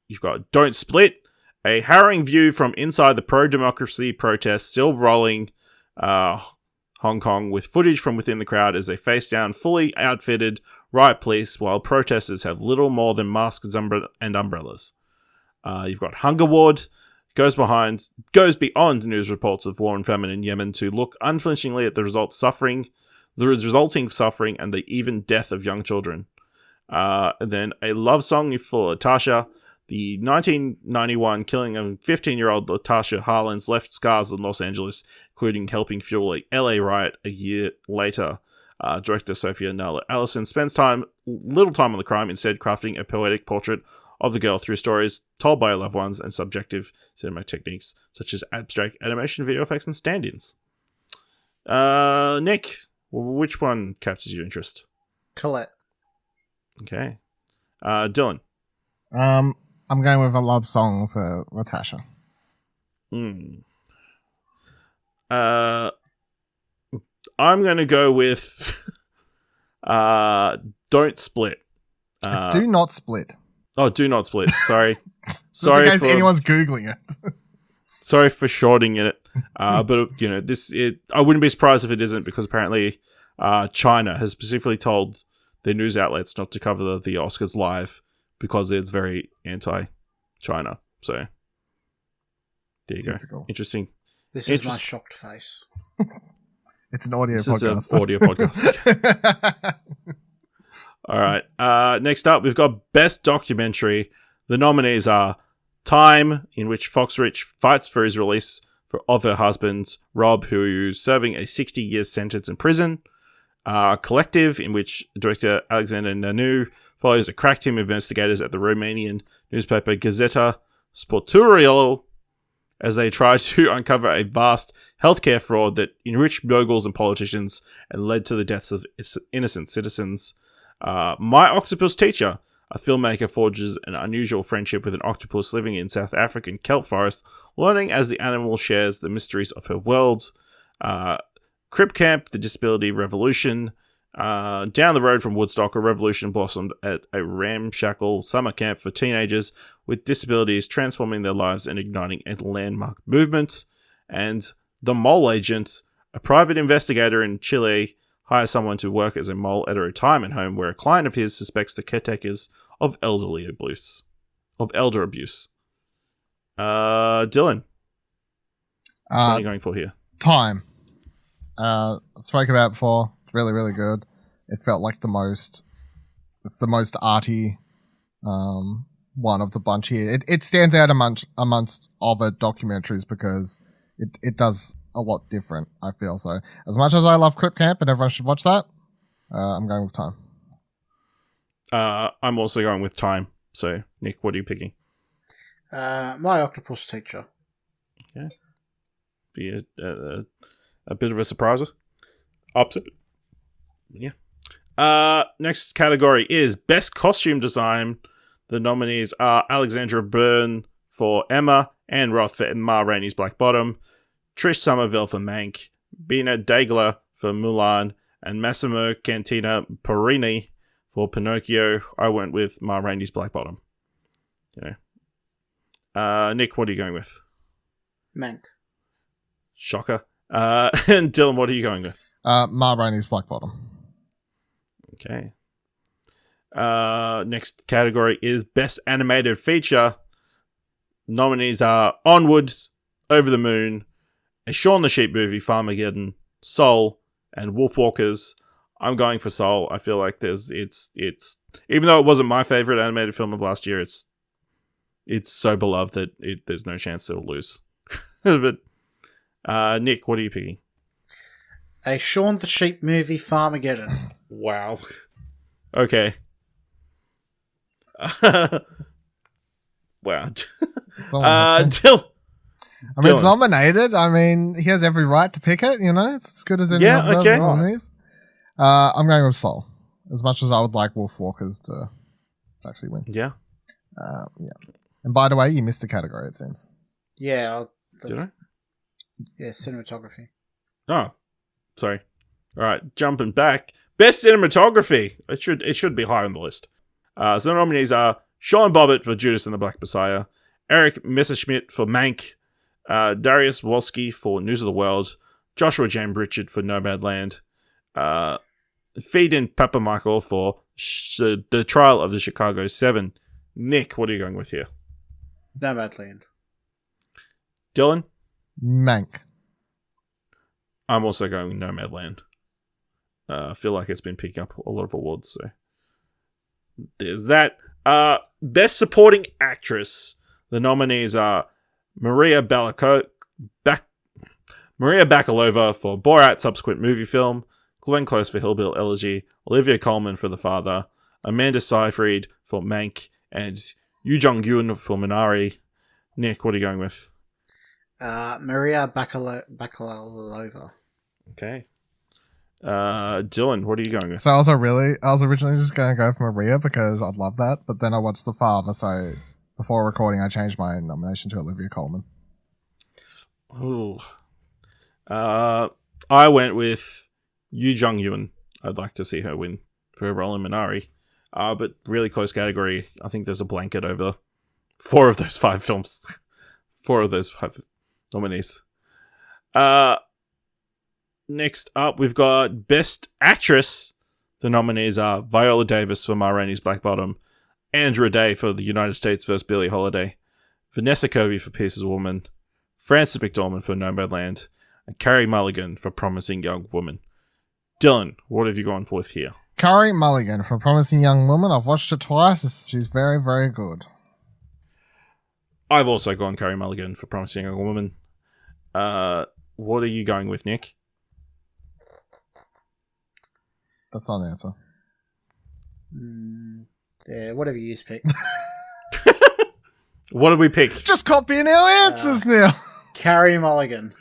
You've got Don't Split, a harrowing view from inside the pro-democracy protests still rolling Hong Kong with footage from within the crowd as they face down fully outfitted riot police while protesters have little more than masks and umbrellas. You've got Hunger Ward, goes beyond news reports of war and famine in Yemen to look unflinchingly at the resulting suffering and the even death of young children. And then A Love Song for Latasha. The 1991 killing of 15-year-old Latasha Harlins left scars in Los Angeles, including helping fuel a LA riot a year later. Director Sophia Nella Allison spends little time on the crime, instead crafting a poetic portrait of the girl through stories told by her loved ones and subjective cinema techniques such as abstract animation, video effects, and stand-ins. Nick, which one captures your interest? Colette. Okay. Dylan. I'm going with A Love Song for Natasha. I'm going to go with Don't Split. It's Do Not Split. Oh, Do Not Split. Sorry. Just in case anyone's Googling it. Sorry for shorting it. But, you know, I wouldn't be surprised if it isn't, because apparently China has specifically told their news outlets not to cover the Oscars live because it's very anti-China. So, there you Typical. go. Interesting. This is my shocked face. It's an audio This podcast. is an audio podcast. All right. Next up, we've got Best Documentary. The nominees are Time, in which Fox Rich fights for his release of her husband, Rob, who's serving a 60-year sentence in prison. Collective, in which director Alexander Nanu follows a crack team of investigators at the Romanian newspaper Gazeta Sporturilor as they try to uncover a vast healthcare fraud that enriched moguls and politicians and led to the deaths of innocent citizens. My Octopus Teacher, a filmmaker forges an unusual friendship with an octopus living in South African kelp forest, learning as the animal shares the mysteries of her world. Crip Camp, The Disability Revolution. Down the road from Woodstock, a revolution blossomed at a ramshackle summer camp for teenagers with disabilities, transforming their lives and igniting a landmark movement. And The Mole Agent, a private investigator in Chile hires someone to work as a mole at a retirement home where a client of his suspects the caretakers of elder abuse. Dylan, what are you going for here? Time. I've spoken about it before. It's really, really good. It felt like it's the most arty one of the bunch here. It stands out amongst other documentaries because it does a lot different, I feel. So as much as I love Crip Camp and everyone should watch that, I'm going with Time. I'm also going with Time. So, Nick, what are you picking? My Octopus Teacher. Okay. Be a bit of a surpriser. Opposite. Yeah. Next category is Best Costume Design. The nominees are Alexandra Byrne for Emma, Anne Roth for Ma Rainey's Black Bottom, Trish Somerville for Mank, Bina Dagler for Mulan, and Massimo Cantina Perini for Pinocchio. I went with Ma Rainey's Black Bottom. Nick, what are you going with? Mank. Shocker. And Dylan, what are you going with? Ma Rainey's Black Bottom. Okay. Next category is Best Animated Feature. Nominees are Onwards, Over the Moon, A Shaun the Sheep movie, Farmageddon, Soul, and Wolfwalkers. I'm going for Soul. I feel like it's even though it wasn't my favorite animated film of last year, it's so beloved that there's no chance it'll lose. But Nick, what are you picking? A Shaun the Sheep movie, Farmageddon. Wow. Okay. Wow. Dylan. I mean, it's nominated. I mean, he has every right to pick it. It's as good as any of the other nominees. I'm going with Soul. As much as I would like Wolfwalkers to actually win. Yeah. Yeah. And by the way, you missed a category, it seems. Yeah. Did I? Yeah, cinematography. Oh, sorry. All right, jumping back. Best cinematography. It should be high on the list. So the nominees are Sean Bobbitt for Judas and the Black Messiah, Eric Messerschmidt for Mank, Darius Wolski for News of the World, Joshua James Richard for Nomadland, Feed in Papa Michael for The Trial of the Chicago 7. Nick, what are you going with here? Nomadland. Dylan? Mank. I'm also going Nomadland. I feel like it's been picking up a lot of awards, so there's that. Best Supporting Actress. The nominees are Maria Bakalova for Borat subsequent movie film, Glenn Close for Hillbilly Elegy, Olivia Colman for The Father, Amanda Seyfried for Mank, and Yu Jong-yoon for Minari. Nick, what are you going with? Maria Bakalova. Okay. Dylan, what are you going with? So I was originally just going to go for Maria because I'd love that, but then I watched The Father, so before recording I changed my nomination to Olivia Colman. Ooh. I went with Yu Jong-yoon. I'd like to see her win for her role in Minari. But really close category. I think there's a blanket over 4 of those 5 films. 4 of those 5 nominees. Next up, we've got Best Actress. The nominees are Viola Davis for Ma Rainey's Black Bottom, Andra Day for The United States vs. Billie Holiday, Vanessa Kirby for Pieces of Woman, Frances McDormand for Nomadland, and Carey Mulligan for Promising Young Woman. Dylan, what have you gone for here? Carey Mulligan for Promising Young Woman. I've watched it twice. She's very, very good. I've also gone Carey Mulligan for Promising Young Woman. What are you going with, Nick? That's not the answer. Yeah, whatever you pick. What did we pick? Just copying our answers now. Carey Mulligan.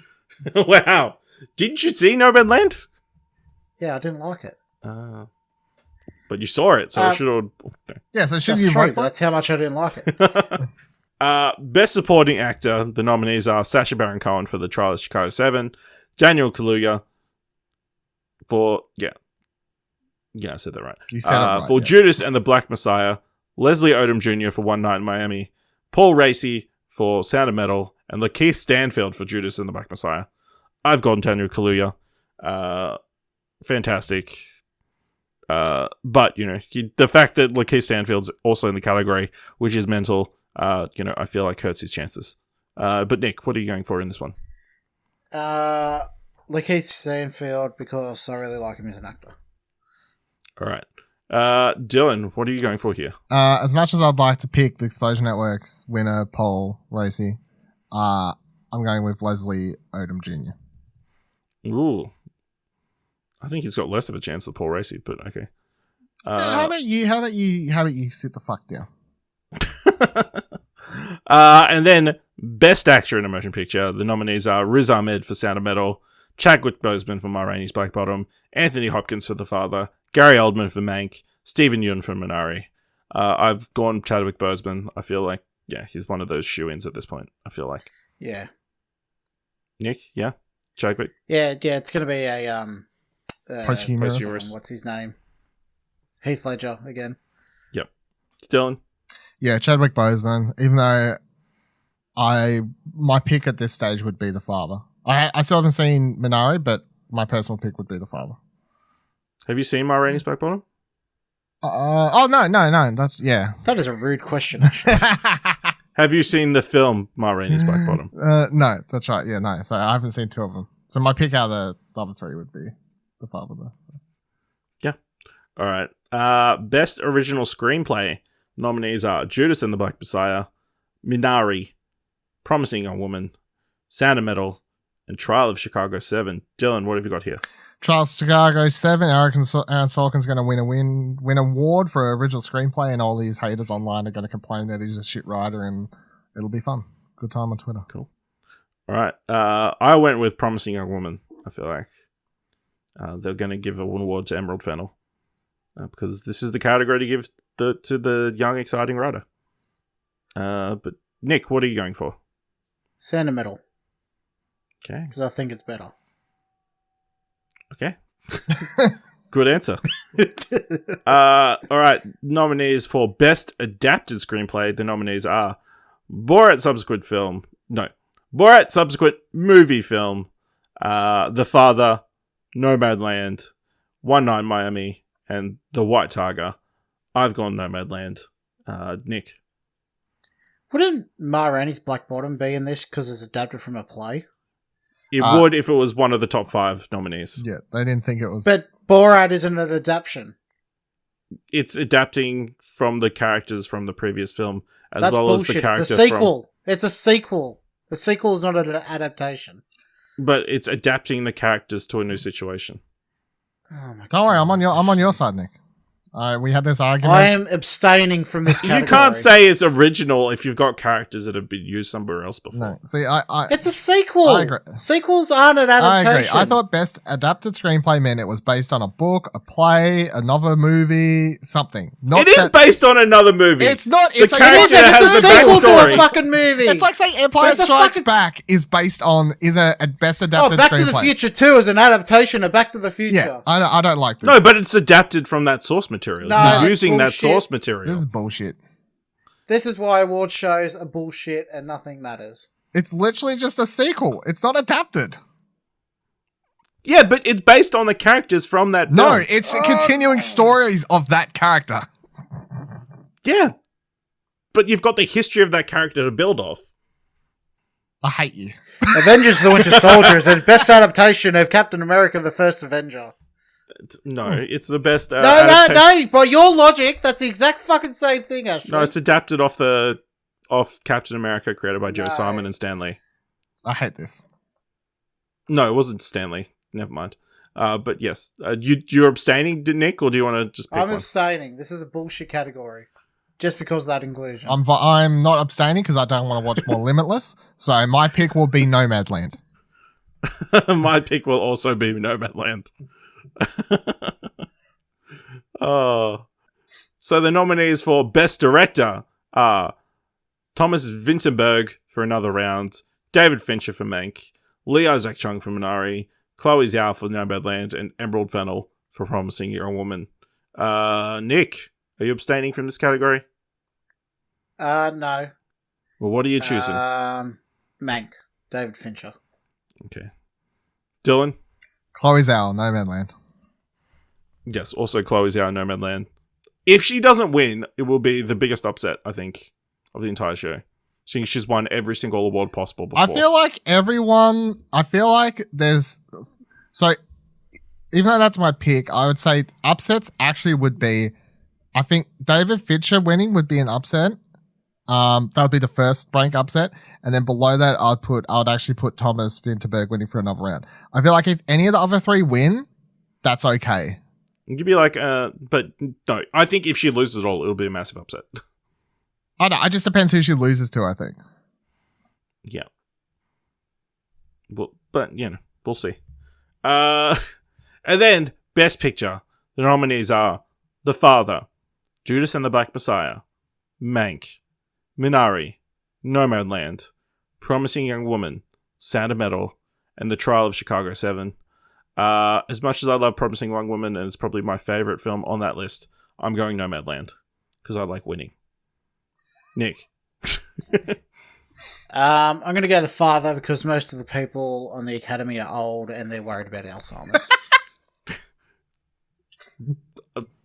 Wow. Didn't you see Nomadland? Yeah, I didn't like it. But you saw it, so I should have... Yeah, so should That's you true, vote for it? that's how much I didn't like it. Best Supporting Actor. The nominees are Sacha Baron Cohen for The Trial of Chicago 7, Daniel Kaluuya for... Yeah, I said that right. You said it right, for yeah. Judas and the Black Messiah, Leslie Odom Jr. for One Night in Miami, Paul Raci for Sound of Metal, and Lakeith Stanfield for Judas and the Black Messiah. I've gone Daniel Kaluuya. Fantastic. But, the fact that Lakeith Stanfield's also in the category, which is mental, I feel like hurts his chances. But Nick, what are you going for in this one? Lakeith Stanfield, because I really like him as an actor. All right. Dylan, what are you going for here? As much as I'd like to pick the Explosion Network's winner, Paul Raci, I I'm going with Leslie Odom Jr. Ooh. I think he's got less of a chance than Paul Racy, but okay. How about you sit the fuck down? And then Best Actor in a Motion Picture. The nominees are Riz Ahmed for Sound of Metal, Chadwick Boseman for Ma Rainey's Black Bottom, Anthony Hopkins for The Father, Gary Oldman for Mank, Stephen Yeun for Minari. I've gone Chadwick Boseman. I feel like, yeah, he's one of those shoe-ins at this point, I feel like. Yeah. Nick, yeah? Chadwick? Yeah, it's going to be a... Posthumous. what's his name? Heath Ledger again. Yep. Dylan? Yeah, Chadwick Boseman. Even though my pick at this stage would be The Father. I still haven't seen Minari, but my personal pick would be The Father. Have you seen Ma Rainey's Black Bottom? No. That's, yeah. That is a rude question. Have you seen the film Ma Rainey's Black Bottom? No, that's right. Yeah, no. So I haven't seen two of them. So my pick out of the other three would be The Father. Though, so. Yeah. All right. Best Original Screenplay. Nominees are Judas and the Black Messiah, Minari, Promising Young Woman, Sound of Metal, and Trial of Chicago 7. Dylan, what have you got here? Trials Chicago 7. Aaron Sorkin's going to win award for original screenplay, and all these haters online are going to complain that he's a shit writer, and it'll be fun. Good time on Twitter. Cool. All right. I went with Promising Young Woman. I feel like they're going to give an award to Emerald Fennell because this is the category to give to the young, exciting writer. But Nick, what are you going for? Sound of Metal. Okay. Because I think it's better. Okay. Good answer. All right. Nominees for Best Adapted Screenplay. The nominees are Borat Subsequent Movie Film, The Father, Nomadland, One Night in Miami, and The White Tiger. I've gone Nomadland. Nick. Wouldn't Ma Rainey's Black Bottom be in this because it's adapted from a play? It would if it was one of the top 5 nominees. Yeah, they didn't think it was. But Borat isn't an adaptation. It's adapting from the characters from the previous film, as That's well bullshit. as the character It's a sequel. It's a sequel. The sequel is not an adaptation. But it's adapting the characters to a new situation. Oh my Don't worry, I'm on your side, Nick. We had this argument. I am abstaining from this category. You can't say it's original if you've got characters that have been used somewhere else before. No, see, It's a sequel. I agree. Sequels aren't an adaptation. I agree. I thought best adapted screenplay meant it was based on a book, a play, another movie, something. It is based on another movie. It's not. The It's like character It's a sequel to backstory. a fucking movie. It's like saying Empire It's a Strikes fucking- Back is based on a best adapted Back screenplay. to the Future 2 is an adaptation of Back to the Future. Yeah, I don't like this. No, but it's adapted from that source material. No, You're it's using that bullshit. source material. This is bullshit. This is why award shows are bullshit and nothing matters. It's literally just a sequel. It's not adapted. Yeah, but it's based on the characters from that film. No, it's continuing stories of that character. Yeah. But you've got the history of that character to build off. I hate you. Avengers the Winter Soldier is the best adaptation of Captain America the First Avenger. No, it's the best No, adaptation. by your logic, that's the exact fucking same thing, Ashley. No, it's adapted off Captain America, created by Joe No. Simon and Stan Lee. I hate this. No, it wasn't Stan Lee. Never mind. But yes, you're abstaining, Nick, or do you want to just pick I'm one? abstaining. This is a bullshit category. Just because of that inclusion. I'm not abstaining because I don't want to watch more Limitless. So my pick will be Nomadland. My pick will also be Nomadland. Oh. So the nominees for Best Director are Thomas Vinterberg for Another Round, David Fincher for Mank, Lee Isaac Chung for Minari, Chloe Zhao for Nomadland, and Emerald Fennell for Promising Young Woman. Nick, are you abstaining from this category? No. Well, what are you choosing? Mank. David Fincher. Okay. Dylan? Chloe Zhao, Nomadland. Yes, also Chloe Zhao, Nomadland. If she doesn't win, it will be the biggest upset, I think, of the entire show. Seeing she's won every single award possible before. I feel like there's... So, even though that's my pick, I would say upsets actually would be... I think David Fincher winning would be an upset. That would be the first rank upset, and then below that, I'd actually put Thomas Vinterberg winning for another round. I feel like if any of the other three win, that's okay. You'd be like, but no, I think if she loses it all, it'll be a massive upset. I don't know. It just depends who she loses to, I think. Yeah. Well, but, we'll see. And then, Best Picture. The nominees are The Father, Judas and the Black Messiah, Mank, Minari, Nomadland, Promising Young Woman, Sound of Metal, and The Trial of Chicago 7. As much as I love Promising Young Woman, and it's probably my favorite film on that list, I'm going Nomadland because I like winning. Nick. I'm going to go The Father because most of the people on the Academy are old and they're worried about Alzheimer's.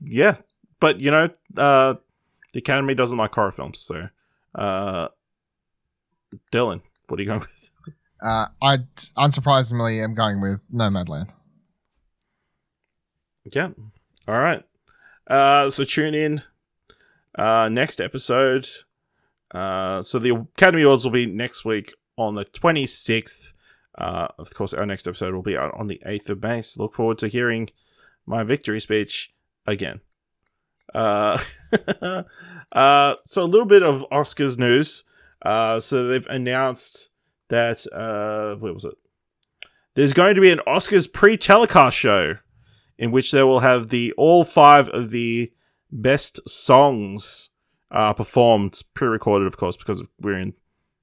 Yeah, but the Academy doesn't like horror films, so Dylan, what are you going with? I unsurprisingly am going with Nomadland. Yeah, all right. So tune in next episode. So the Academy Awards will be next week on the 26th. Of course, our next episode will be out on the 8th of May. So look forward to hearing my victory speech again. So a little bit of Oscars news. So they've announced that, where was it? There's going to be an Oscars pre-telecast show in which they will have all 5 of the best songs performed, pre-recorded, of course, because we're in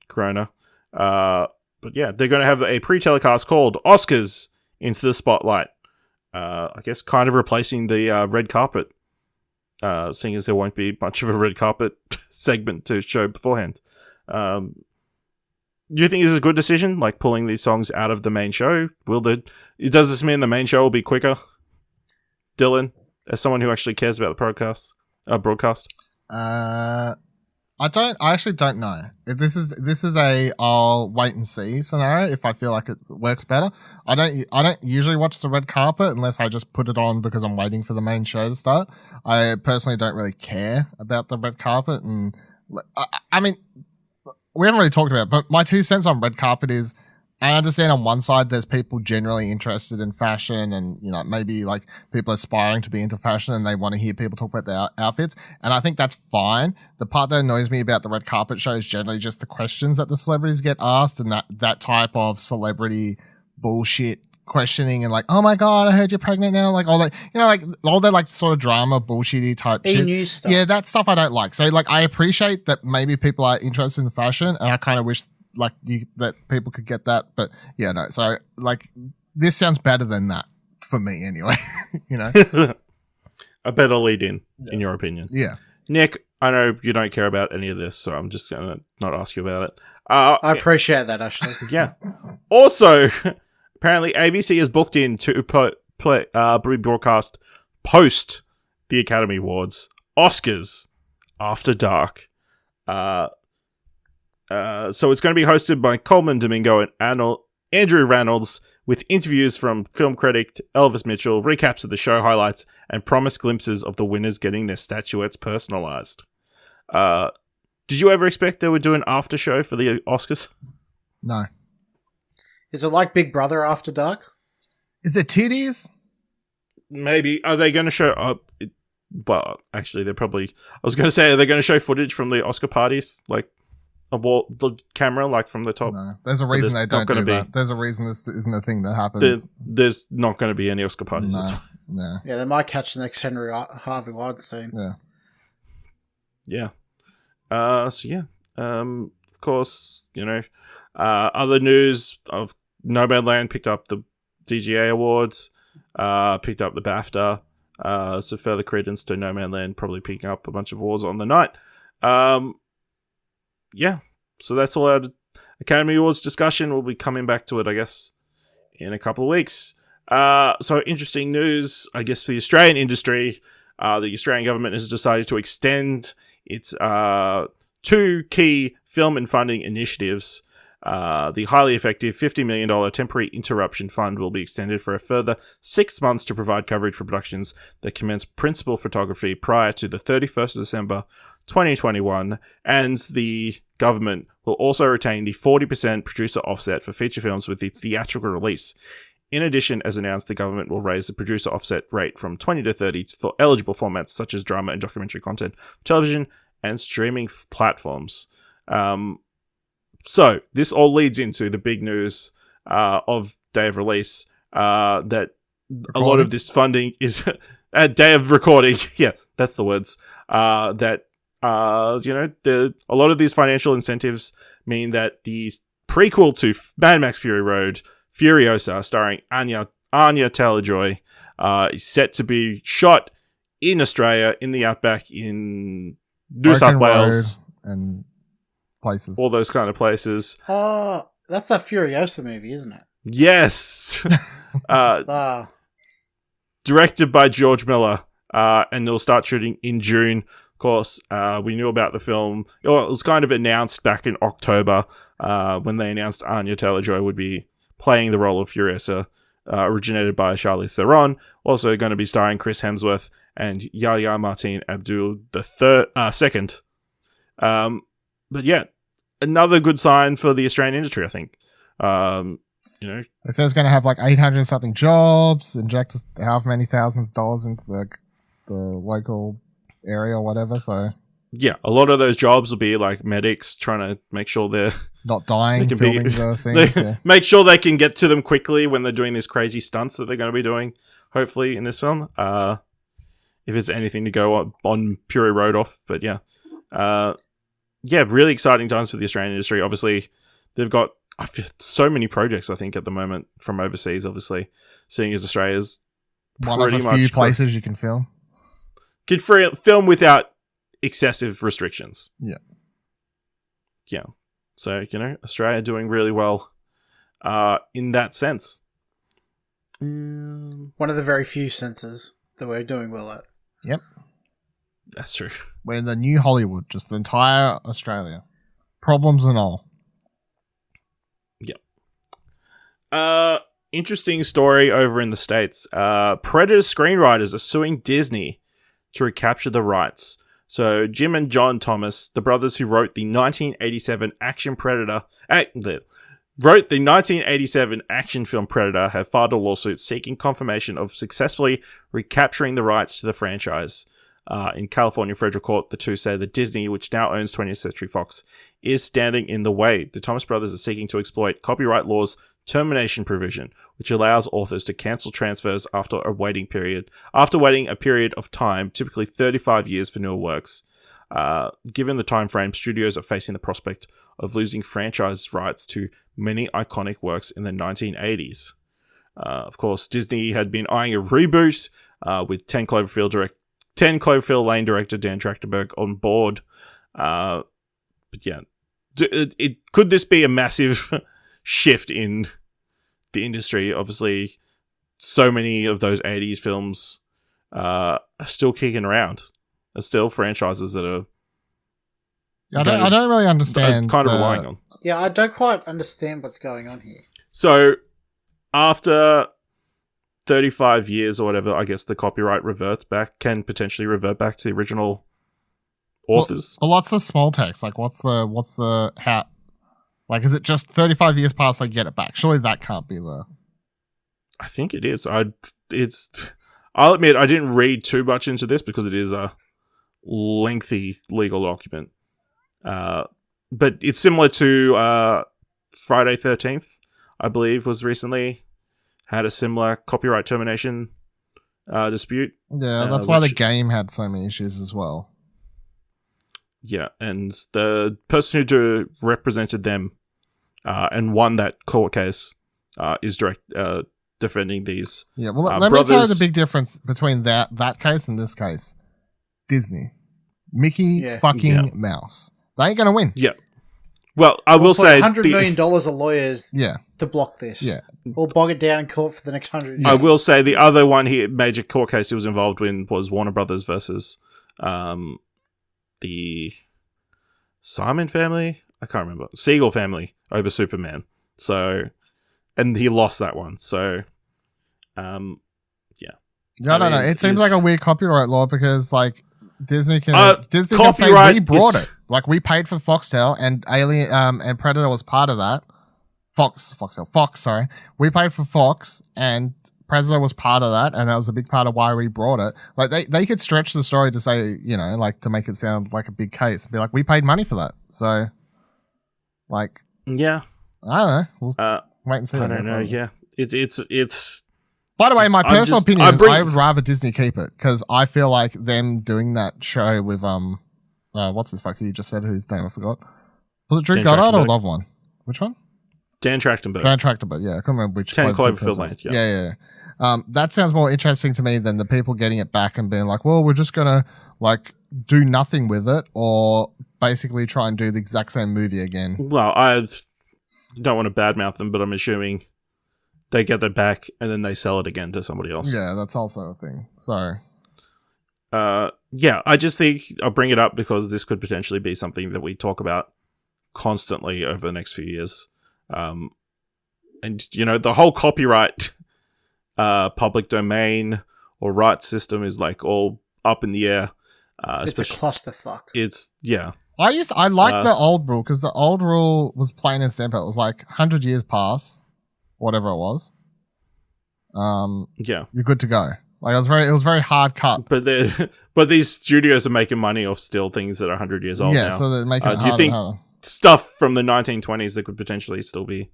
Corona. But yeah, they're going to have a pre-telecast called Oscars Into the Spotlight. I guess kind of replacing the red carpet, seeing as there won't be much of a red carpet segment to show beforehand. Do you think this is a good decision, like pulling these songs out of the main show? Does this mean the main show will be quicker? Dylan, as someone who actually cares about the broadcast. I actually don't know. This is a I'll wait and see scenario if I feel like it works better. I don't usually watch the red carpet unless I just put it on because I'm waiting for the main show to start. I personally don't really care about the red carpet, and I mean, we haven't really talked about it, but my 2 cents on red carpet is I understand on one side there's people generally interested in fashion and, maybe like people aspiring to be into fashion and they want to hear people talk about their outfits. And I think that's fine. The part that annoys me about the red carpet show is generally just the questions that the celebrities get asked and that type of celebrity bullshit questioning and like, oh my God, I heard you're pregnant now. Like all that, like all that like sort of drama, bullshitty type shit. News stuff. Yeah, that stuff I don't like. So like I appreciate that maybe people are interested in fashion and I kind of wish that people could get that, but yeah, no. So like, this sounds better than that for me, anyway. A better lead in your opinion. Yeah, Nick, I know you don't care about any of this, so I'm just gonna not ask you about it. I appreciate that, Ashley. Yeah. Also, apparently ABC is booked in to broadcast post the Academy Awards, Oscars After Dark. So it's going to be hosted by Coleman Domingo and Andrew Reynolds, with interviews from film critic Elvis Mitchell, recaps of the show highlights, and promised glimpses of the winners getting their statuettes personalized. Did you ever expect they would do an after show for the Oscars? no. Is it like Big Brother After Dark? Is it titties? Maybe. Are they going to show up? Well, actually, they're probably. I was going to say, are they going to show footage from the Oscar parties, like the camera, like from the top? No, there's a reason they don't do that. There's a reason this isn't a thing that happens. There's not going to be any Oscar parties. No, that's why. no. Yeah, they might catch the next Harvey Weinstein. Yeah. So yeah. Of course, other news of Nomadland picked up the DGA awards, picked up the BAFTA. So further credence to Nomadland probably picking up a bunch of awards on the night. Yeah, so that's all our Academy Awards discussion. We'll be coming back to it, I guess, in a couple of weeks. So interesting news, I guess, for the Australian industry. The Australian government has decided to extend its 2 key film and funding initiatives. The highly effective $50 million temporary interruption fund will be extended for a further 6 months to provide coverage for productions that commence principal photography prior to the 31st of December 2021, and the government will also retain the 40% producer offset for feature films with the theatrical release. In addition, as announced, the government will raise the producer offset rate from 20 to 30 for eligible formats such as drama and documentary content, television, and streaming platforms. So this all leads into the big news of day of release, that a lot of this funding is at day of recording. Yeah, that's the words. That a lot of these financial incentives mean that the prequel to Mad Max Fury Road, Furiosa, starring Anya Taylor-Joy, is set to be shot in Australia, in the outback, in New South Wales, and places, all those kind of places. Oh, that's a Furiosa movie, isn't it? Yes. Directed by George Miller, and they'll start shooting in June. Of course, we knew about the film. It was kind of announced back in October when they announced Anya Taylor-Joy would be playing the role of Furiosa, originated by Charlize Theron. Also going to be starring Chris Hemsworth and Yahya Martin Abdul II. But yeah, another good sign for the Australian industry, I think. It says it's going to have like 800 something jobs, inject however many thousands of dollars into the local area or whatever. So yeah, a lot of those jobs will be like medics trying to make sure they're not dying, filming the scenes. Make sure they can get to them quickly when they're doing these crazy stunts that they're going to be doing, hopefully, in this film. If it's anything to go on Fury Road off. But yeah. Really exciting times for the Australian industry. Obviously, they've got so many projects, I think, at the moment from overseas, obviously, seeing as Australia's one of a few places you can film. Can film without excessive restrictions. Yeah. Yeah. So, Australia doing really well in that sense. One of the very few senses that we're doing well at. Yep. That's true. We're the new Hollywood, just the entire Australia. Problems and all. Yep. Interesting story over in the States. Predator screenwriters are suing Disney to recapture the rights. So Jim and John Thomas, the brothers who wrote the 1987 action film Predator, have filed a lawsuit seeking confirmation of successfully recapturing the rights to the franchise. In California federal court, the two say that Disney, which now owns 20th Century Fox, is standing in the way. The Thomas brothers are seeking to exploit copyright law's termination provision, which allows authors to cancel transfers after waiting a period of time, typically 35 years for newer works. Given the time frame, studios are facing the prospect of losing franchise rights to many iconic works in the 1980s. Of course, Disney had been eyeing a reboot with 10 Cloverfield Lane director Dan Trachtenberg on board. But yeah, could this be a massive shift in the industry? Obviously, so many of those 80s films are still kicking around. Are still franchises that are... I don't really understand. Kind of relying on. Yeah, I don't quite understand what's going on here. So, after 35 years or whatever, I guess the copyright can potentially revert back to the original authors. Well, what's the small text? Like, what's the how? Like, is it just 35 years past, they get it back? Surely that can't be the... I think it is. I'll admit, I didn't read too much into this because it is a lengthy legal document. But it's similar to Friday 13th, I believe, was recently had a similar copyright termination dispute. Yeah, that's why the game had so many issues as well. Yeah, and the person who represented them and won that court case is defending these. Yeah, well, let me tell you the big difference between that case and this case. Disney. Mickey fucking Mouse. They ain't going to win. Yeah. Well, I will say... $100 million of lawyers to block this. Yeah. Or bog it down in court for the next 100 years. I will say the other major court case he was involved in was Warner Brothers versus the Simon family? I can't remember. Siegel family. over Superman. So, and he lost that one. So, yeah. Yeah, I don't know. It seems like a weird copyright law because like Disney can say we brought it. Like we paid for Foxtel and Alien and Predator was part of that. Fox, sorry. We paid for Fox and Predator was part of that, and that was a big part of why we brought it. Like they could stretch the story to say, you know, like to make it sound like a big case and be like, we paid money for that. So like yeah. I don't know. We'll wait and see. I don't know, yeah. It's by the way, my personal opinion is I would rather Disney keep it because I feel like them doing that show with what's his fuck? You just said whose name I forgot. Was it Drew Goddard or Love One? Which one? Dan Trachtenberg. Yeah, I can't remember which. 10 Cloverfield Lane. Yeah. That sounds more interesting to me than the people getting it back and being like, well, we're just gonna like do nothing with it or basically try and do the exact same movie again. Well, I don't want to badmouth them, but I'm assuming they get that back and then they sell it again to somebody else. Yeah, that's also a thing. So, yeah, I just think I'll bring it up because this could potentially be something that we talk about constantly over the next few years. And, you know, the whole copyright, public domain or rights system is like all up in the air. It's a clusterfuck. Yeah. I like the old rule because the old rule was plain and simple. It was like 100 years pass, whatever it was. Yeah. You're good to go. Like it was very hard cut. But these studios are making money off still things that are 100 years old now. Yeah, so they're making it harder. Do you think and harder. Stuff from the 1920s that could potentially still be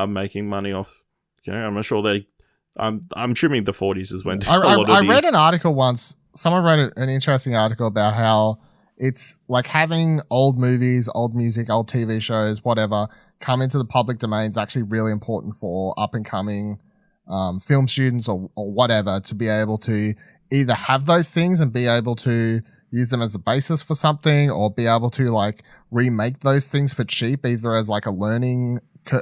making money off? You know, I'm not sure I'm assuming the 40s is when I read an article once. Someone wrote an interesting article about how it's like having old movies, old music, old TV shows, whatever, come into the public domain is actually really important for up and coming film students or whatever to be able to either have those things and be able to use them as a basis for something or be able to like remake those things for cheap, either as like a learning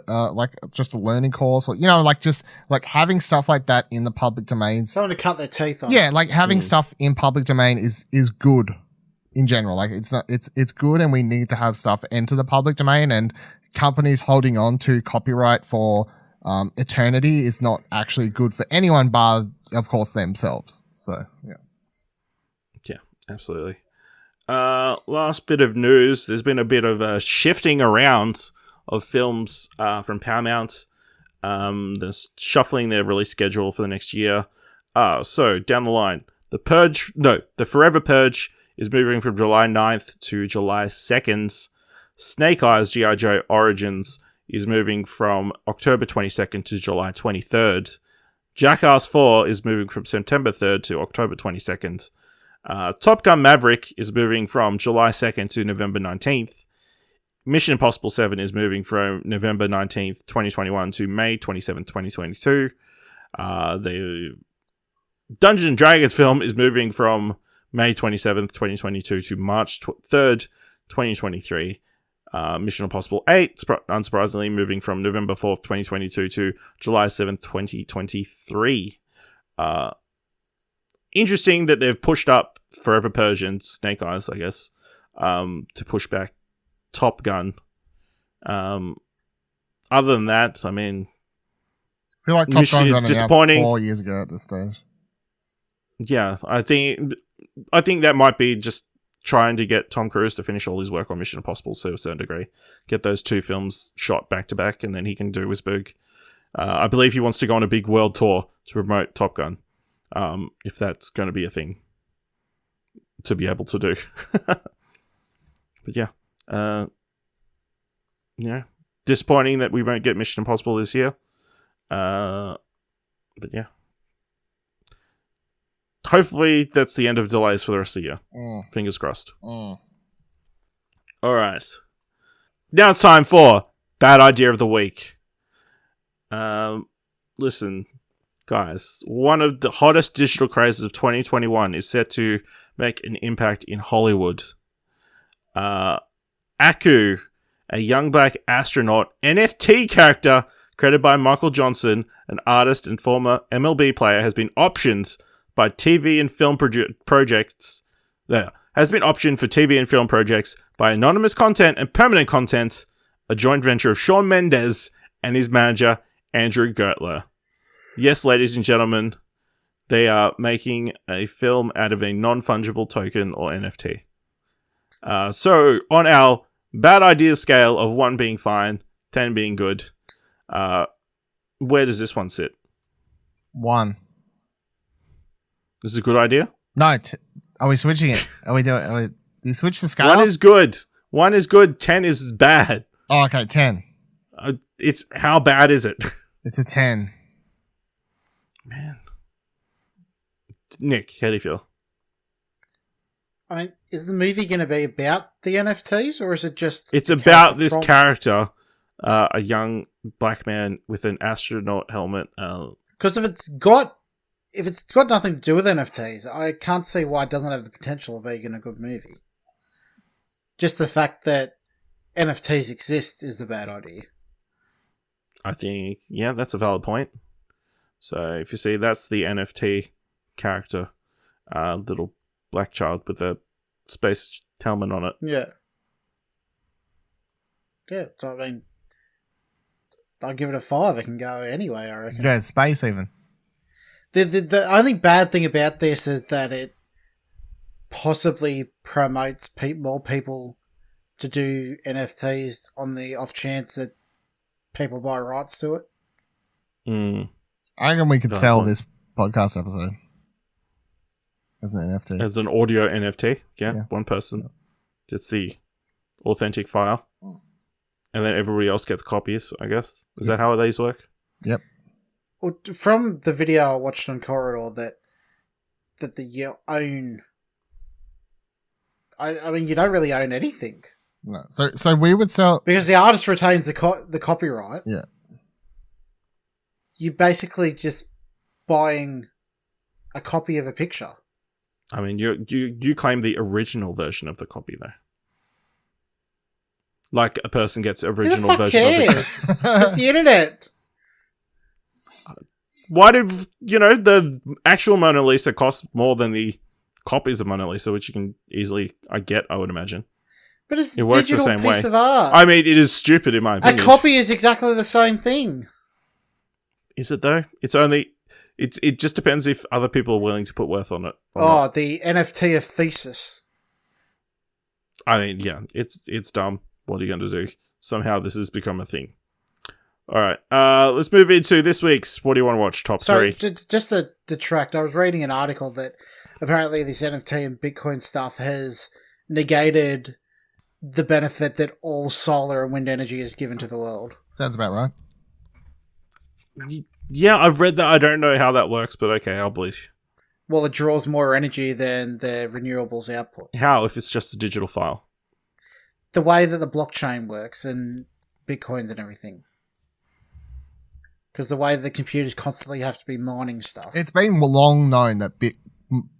like just a learning course or, you know, like just like having stuff like that in the public domain. Someone to cut their teeth on. Yeah, like having stuff in public domain is good in general. Like it's good and we need to have stuff enter the public domain, and companies holding on to copyright for eternity is not actually good for anyone bar, of course, themselves. So, yeah. Yeah, absolutely. Last bit of news. There's been a bit of a shifting around of films from Paramount. They're shuffling their release schedule for the next year. So, down the line, The Forever Purge is moving from July 9th to July 2nd. Snake Eyes G.I. Joe Origins is moving from October 22nd to July 23rd. Jackass 4 is moving from September 3rd to October 22nd. Top Gun Maverick is moving from July 2nd to November 19th. Mission Impossible 7 is moving from November 19th, 2021 to May 27th, 2022. The Dungeons & Dragons film is moving from May 27th, 2022 to March 3rd, 2023. Mission Impossible 8, unsurprisingly, moving from November 4th, 2022 to July 7th, 2023. Interesting that they've pushed up Forever Purge and Snake Eyes, I guess, to push back Top Gun. Other than that, I mean, I feel like Top Gun got disappointing. 4 years ago at this stage. Yeah, I think that might be just trying to get Tom Cruise to finish all his work on Mission Impossible to a certain degree. Get those two films shot back to back, and then he can do his big. I believe he wants to go on a big world tour to promote Top Gun, if that's going to be a thing to be able to do. But yeah, disappointing that we won't get Mission Impossible this year. But yeah. Hopefully, that's the end of delays for the rest of the year. Fingers crossed. All right. Now it's time for Bad Idea of the Week. Listen, guys. One of the hottest digital crazes of 2021 is set to make an impact in Hollywood. Aku, a young black astronaut NFT character created by Michael Johnson, an artist and former MLB player, has been optioned by TV and film projects. Has been optioned for TV and film projects by anonymous content and permanent content a joint venture of Shawn Mendes and his manager, Andrew Gertler. Yes, ladies and gentlemen, they are making a film out of a non-fungible token or NFT. So, on our bad idea scale of 1 being fine, 10 being good, where does this one sit? 1. This is a good idea? No, are we switching it? Do you switch the scale? 1 is good. 1 is good. 10 is bad. Oh, okay, 10. It's how bad is it? It's a 10. Man. Nick, how do you feel? I mean, is the movie going to be about the NFTs, or is it just... It's about this character, a young black man with an astronaut helmet. Because if it's got nothing to do with NFTs, I can't see why it doesn't have the potential of being a good movie. Just the fact that NFTs exist is the bad idea. I think, yeah, that's a valid point. So if you see, that's the NFT character, little black child with a space helmet on it. Yeah. Yeah, so I mean, I'll give it a 5. It can go anyway, I reckon. Yeah, space even. The only bad thing about this is that it possibly promotes more people to do NFTs on the off chance that people buy rights to it. I reckon we could sell this podcast episode as an NFT. As an audio NFT, yeah. One person gets the authentic file, and then everybody else gets copies, I guess. Is that how these work? Yep. Well, from the video I watched on Corridor, that you own... I mean, you don't really own anything. No. So we would sell... Because the artist retains the copyright. Yeah. You're basically just buying a copy of a picture. I mean, you claim the original version of the copy, though. Like a person gets original version of the copy. It's the internet. Why did, the actual Mona Lisa cost more than the copies of Mona Lisa, which you can easily, I would imagine. But it's it works digital the same piece way. of art. I mean, it is stupid in my opinion. A copy is exactly the same thing. Is it though? It just depends if other people are willing to put worth on it. The NFT of Thesis. I mean, yeah, it's dumb. What are you going to do? Somehow this has become a thing. All right, let's move into this week's What Do You Want to Watch? Top 3. Just to detract, I was reading an article that apparently this NFT and Bitcoin stuff has negated the benefit that all solar and wind energy is given to the world. Sounds about right. Yeah, I've read that. I don't know how that works, but okay, I'll believe you. Well, it draws more energy than the renewables output. How, if it's just a digital file? The way that the blockchain works and Bitcoins and everything. Because the way the computers constantly have to be mining stuff. It's been long known that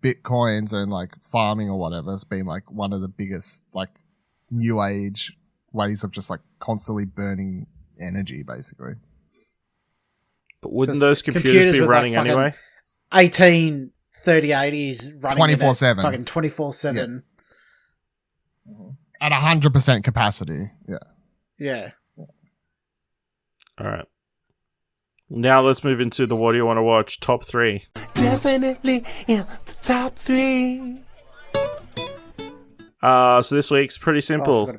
Bitcoins and like farming or whatever has been like one of the biggest like new age ways of just like constantly burning energy, basically. But wouldn't those computers be running like anyway? 1830-80s running 24/7. Fucking 24/7. At 100% capacity. Yeah. Yeah. All right. Now let's move into the What Do You Want to Watch? Top 3. Definitely in the top 3. So this week's pretty simple.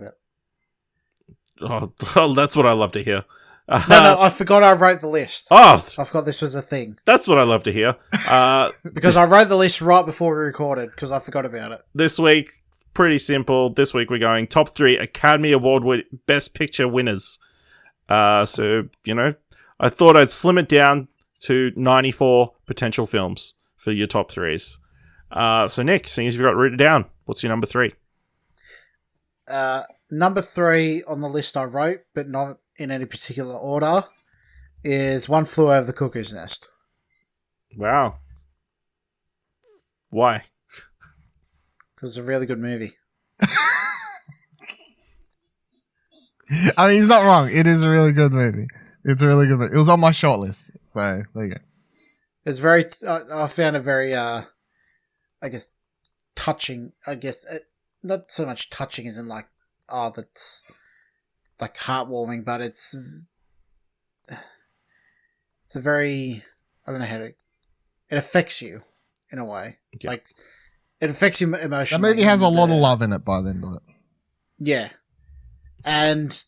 Oh, that's what I love to hear. No, I forgot I wrote the list. Oh, I forgot this was a thing. That's what I love to hear. Because I wrote the list right before we recorded, because I forgot about it. This week, pretty simple. This week we're going top 3 Academy Award Best Picture winners. So, I thought I'd slim it down to 94 potential films for your top 3s. So Nick, seeing as you've got it written down, what's your number 3? Number 3 on the list I wrote, but not in any particular order, is One Flew Over the Cuckoo's Nest. Wow. Why? Because it's a really good movie. I mean, he's not wrong. It is a really good movie. It's a really good movie. It was on my shortlist. So, there you go. It's very... I found it very, I guess, touching. I guess, not so much touching as in like, that's... like heartwarming, but it's a very, I don't know how to, it affects you in a way. Yeah. Like it affects you That emotionally. movie has a lot of love in it by the end of it. Yeah, and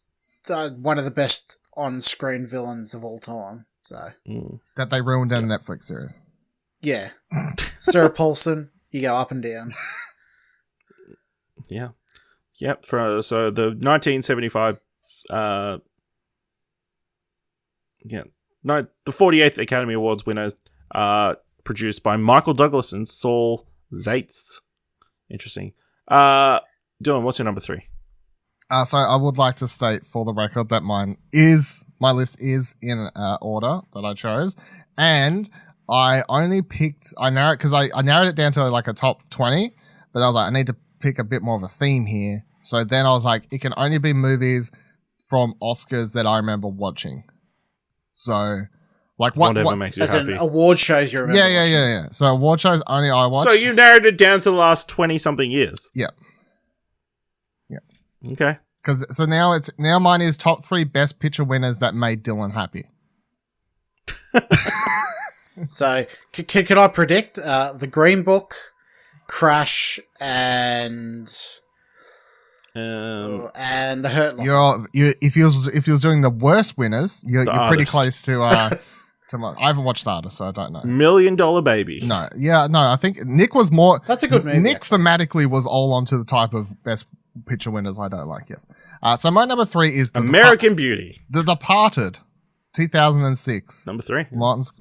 one of the best on-screen villains of all time. So That they ruined in a Netflix series. yeah, Sarah Paulson, you go up and down. Yeah. Yep. So the 1975, the 48th Academy Awards winner, produced by Michael Douglas and Saul Zaitz. Interesting. Dylan, what's your number 3? So I would like to state for the record that my list is in order that I chose, and I only picked I narrowed it down to like a top 20, but I was like I need to pick a bit more of a theme here. So then I was like, it can only be movies from Oscars that I remember watching. So like Whatever makes you As happy. in award shows you remember. Yeah. So award shows only I watch. So you narrowed it down to the last 20-something years. Yeah. Okay. So now mine is top 3 best picture winners that made Dylan happy. So can I predict the Green Book, Crash, and The Hurt Locker? If you're doing the worst winners, you're pretty Artist. close to I haven't watched the Artist, so I don't know. $1 Million Baby. No, I think Nick was more. That's a good movie. Nick thematically was all onto the type of best picture winners I don't like. Yes. So my number 3 is American Beauty. The Departed, 2006. Number 3.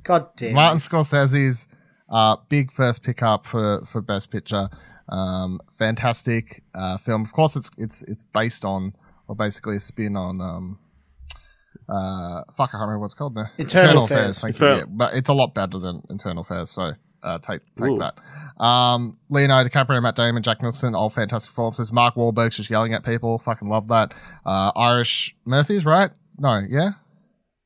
God damn. Martin Scorsese's big first pickup for best picture. Fantastic film. Of course, it's based on, or basically a spin on. I can't remember what it's called now. Internal Affairs. Thank you. Yeah, but it's a lot better than Internal Affairs. So take that. Leonardo DiCaprio, Matt Damon, Jack Nicholson, all fantastic performances. Mark Wahlberg's just yelling at people. Fucking love that. Irish Murphys, right? No, yeah.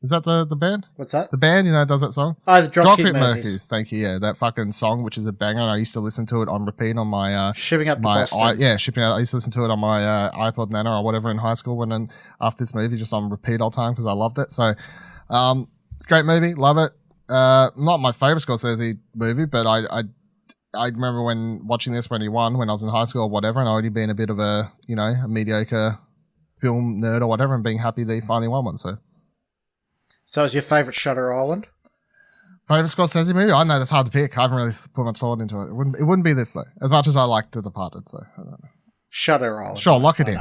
Is that the band? What's that? The band, does that song? Oh, the Dropkick Murphys. Thank you. Yeah, that fucking song, which is a banger. And I used to listen to it on repeat on my Shipping Up to Boston. shipping out. I used to listen to it on my iPod Nano or whatever in high school. And then after this movie, just on repeat all the time because I loved it. So, great movie, love it. Not my favorite Scorsese movie, but I remember when watching this when he won when I was in high school or whatever, and already been a bit of a a mediocre film nerd or whatever, and being happy that he finally won one. So is your favourite Shutter Island? Favorite Scorsese movie? I know that's hard to pick. I haven't really put much thought into it. It wouldn't be this though. As much as I like The Departed, so I don't know. Shutter Island. Sure, lock it in.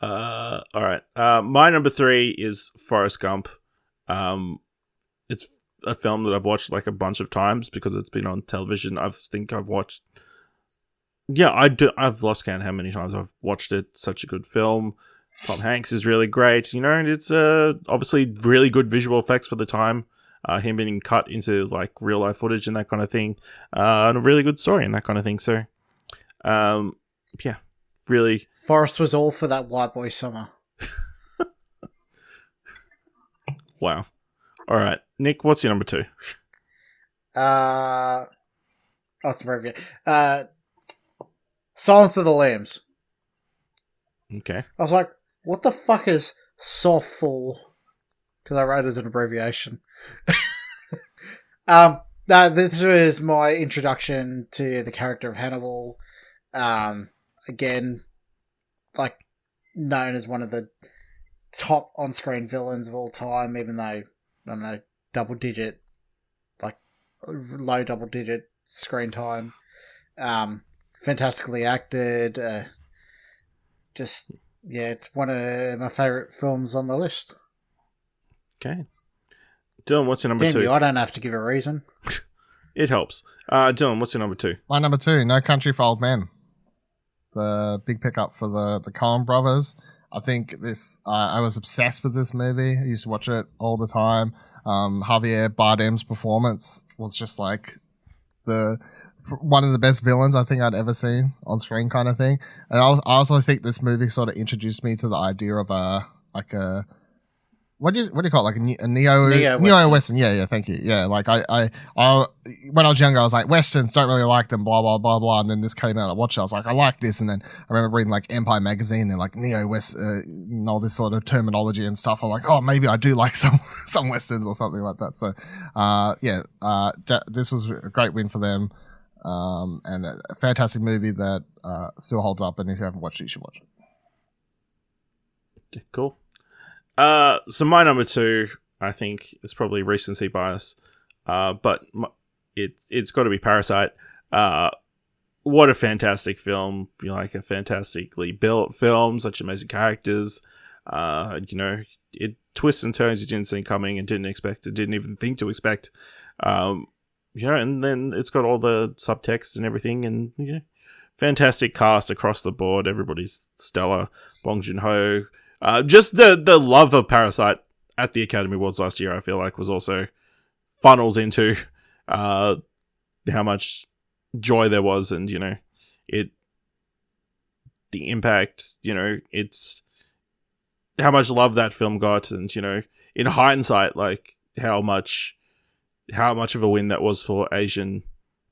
All right. My number 3 is Forrest Gump. It's a film that I've watched like a bunch of times because it's been on television. I think I've watched. Yeah, I've lost count how many times I've watched it. Such a good film. Tom Hanks is really great. And it's obviously really good visual effects for the time. Him being cut into like real life footage and that kind of thing. And a really good story and that kind of thing. So, yeah, really. Forrest was all for that white boy summer. Wow. All right, Nick, what's your number 2? It's a review. Silence of the Lambs. Okay. I was like, what the fuck is SOFL? Because I wrote it as an abbreviation. No, this was my introduction to the character of Hannibal. Again, like, known as one of the top on-screen villains of all time, even though, I don't know, low double-digit screen time. Fantastically acted. It's one of my favourite films on the list. Okay. Dylan, what's your number 2? I don't have to give a reason. It helps. Dylan, what's your number 2? My number 2, No Country for Old Men. The big pickup for the Coen brothers. I think I was obsessed with this movie. I used to watch it all the time. Javier Bardem's performance was just like one of the best villains I think I'd ever seen on screen, kind of thing. And I also think this movie sort of introduced me to the idea of a what do you call it? Like a neo Neo-Western. western? Yeah, thank you. Yeah, like I when I was younger, I was like westerns don't really like them, blah blah blah blah. And then this came out, I watched it, I was like I like this, and then I remember reading like Empire magazine, they're like neo west, and all this sort of terminology and stuff. I'm like, oh, maybe I do like some westerns or something like that. So, this was a great win for them, and a fantastic movie that still holds up. And if you haven't watched it, you should watch it. Cool. So my number 2, I think, is probably recency bias, but it's got to be Parasite. What a fantastic film! You know, like a fantastically built film, such amazing characters. It twists and turns you didn't see coming and didn't even think to expect. And then it's got all the subtext and everything, and fantastic cast across the board. Everybody's stellar. Bong Joon-ho. Just the love of Parasite at the Academy Awards last year, I feel like, was also funnels into how much joy there was, and the impact. It's how much love that film got, and in hindsight, like how much of a win that was for Asian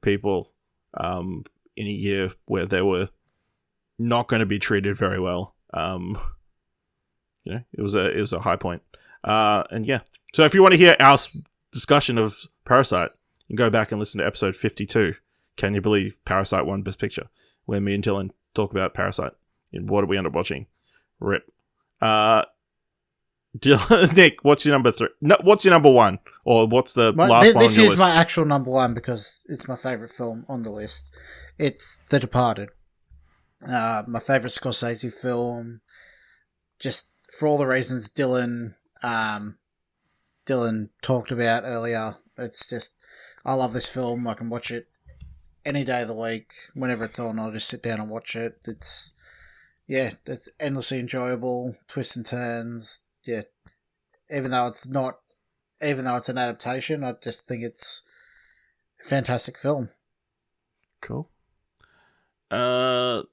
people in a year where they were not going to be treated very well. It was a high point. And yeah. So if you want to hear our discussion of Parasite, you can go back and listen to episode 52. Can you believe Parasite won Best Picture? Where me and Dylan talk about Parasite and what did we end up watching. Rip. Dylan, Nick, what's your number 3? No, what's your number 1? Or what's the last one on this your is list? my actual number 1 because it's my favourite film on the list. It's The Departed. My favourite Scorsese film. Just for all the reasons Dylan talked about earlier. It's just, I love this film. I can watch it any day of the week. Whenever it's on, I'll just sit down and watch it. It's endlessly enjoyable. Twists and turns. Yeah. Even though it's an adaptation, I just think it's a fantastic film. Cool. Dylan,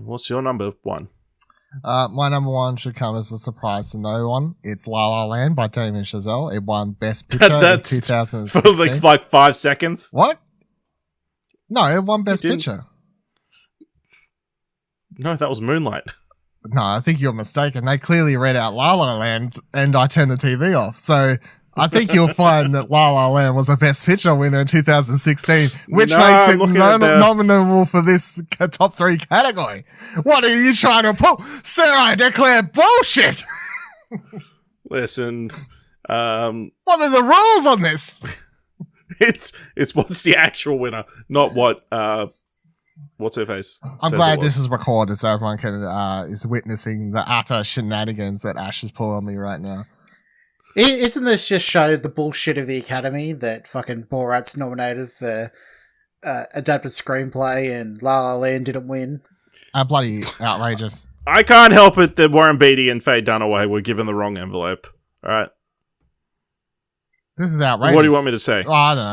what's your number 1? My number 1 should come as a surprise to no one. It's La La Land by Damien Chazelle. It won Best Picture in 2016. For like 5 seconds. What? No, it won Best Picture. No, that was Moonlight. No, I think you're mistaken. They clearly read out La La Land and I turned the TV off. So I think you'll find that La La Land was a Best Picture winner in 2016, which makes it nominable for this top 3 category. What are you trying to pull? Sir, I declare bullshit! Listen, what are the rules on this? It's what's the actual winner, not what what's her face. I'm glad this is recorded so everyone can is witnessing the utter shenanigans that Ash is pulling on me right now. Isn't this just show the bullshit of the Academy that fucking Borat's nominated for adapted screenplay and La La Land didn't win? Bloody outrageous. I can't help it that Warren Beatty and Faye Dunaway were given the wrong envelope. All right. This is outrageous. What do you want me to say? Oh, I don't know.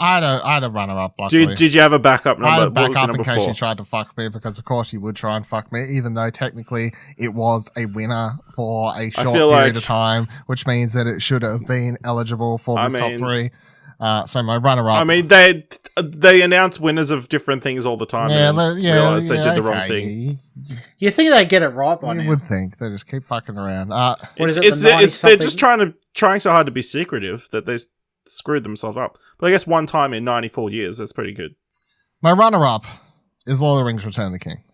I had a runner-up. Did you have a backup number? I had a backup in case 4? she tried to fuck me, because of course she would try and fuck me, even though technically it was a winner for a short period of time, which means that it should have been eligible for this top 3. So my runner-up. I mean, they announce winners of different things all the time. Yeah, and realize they did the wrong thing. You think they get it right by now? You would think they just keep fucking around. What is it? They're just trying so hard to be secretive that they screwed themselves up. But I guess one time in 94 years, that's pretty good. My runner-up is Lord of the Rings: Return of the King,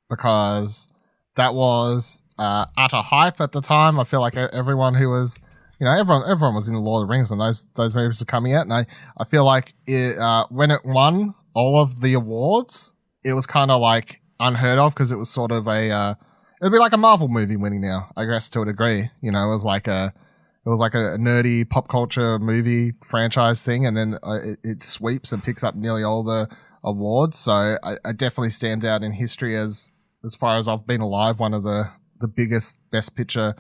because that was utter hype at the time. I feel like everyone who was, everyone was in the Lord of the Rings when those movies were coming out, and I feel like when it won all of the awards, it was kind of like unheard of, because it was sort of it'd be like a Marvel movie winning now, I guess, to a degree. It was like a nerdy pop culture movie franchise thing, and then it sweeps and picks up nearly all the awards. So it definitely stands out in history as far as I've been alive, one of the biggest Best Picture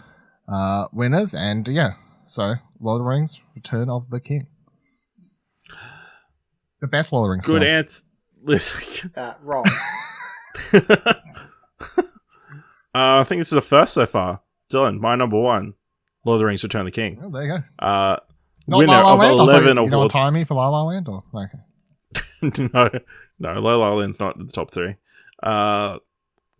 winners. And yeah, so Lord of the Rings: Return of the King, the best Lord of the Rings. Good answer. Listen, wrong. I think this is the first so far. Dylan, my number 1. Lord of the Rings: Return of the King. Oh, there you go. Not Not winner La La of Land? 11 You don't want awards. to tie me for La La Land? Or? Okay. no, La La Land's not in the top 3.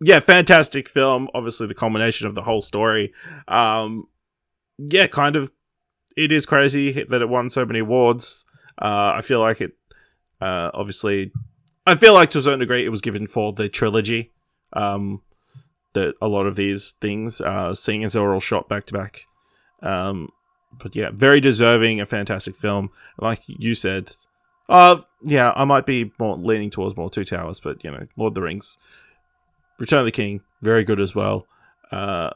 Yeah, fantastic film. Obviously, the culmination of the whole story. Yeah, kind of. It is crazy that it won so many awards. I feel like it. Obviously, I feel like to a certain degree it was given for the trilogy. That a lot of these things, seeing as they were all shot back to back. But yeah, very deserving, a fantastic film. Like you said, yeah, I might be more leaning towards more Two Towers, but Lord of the Rings, Return of the King, very good as well. Yeah,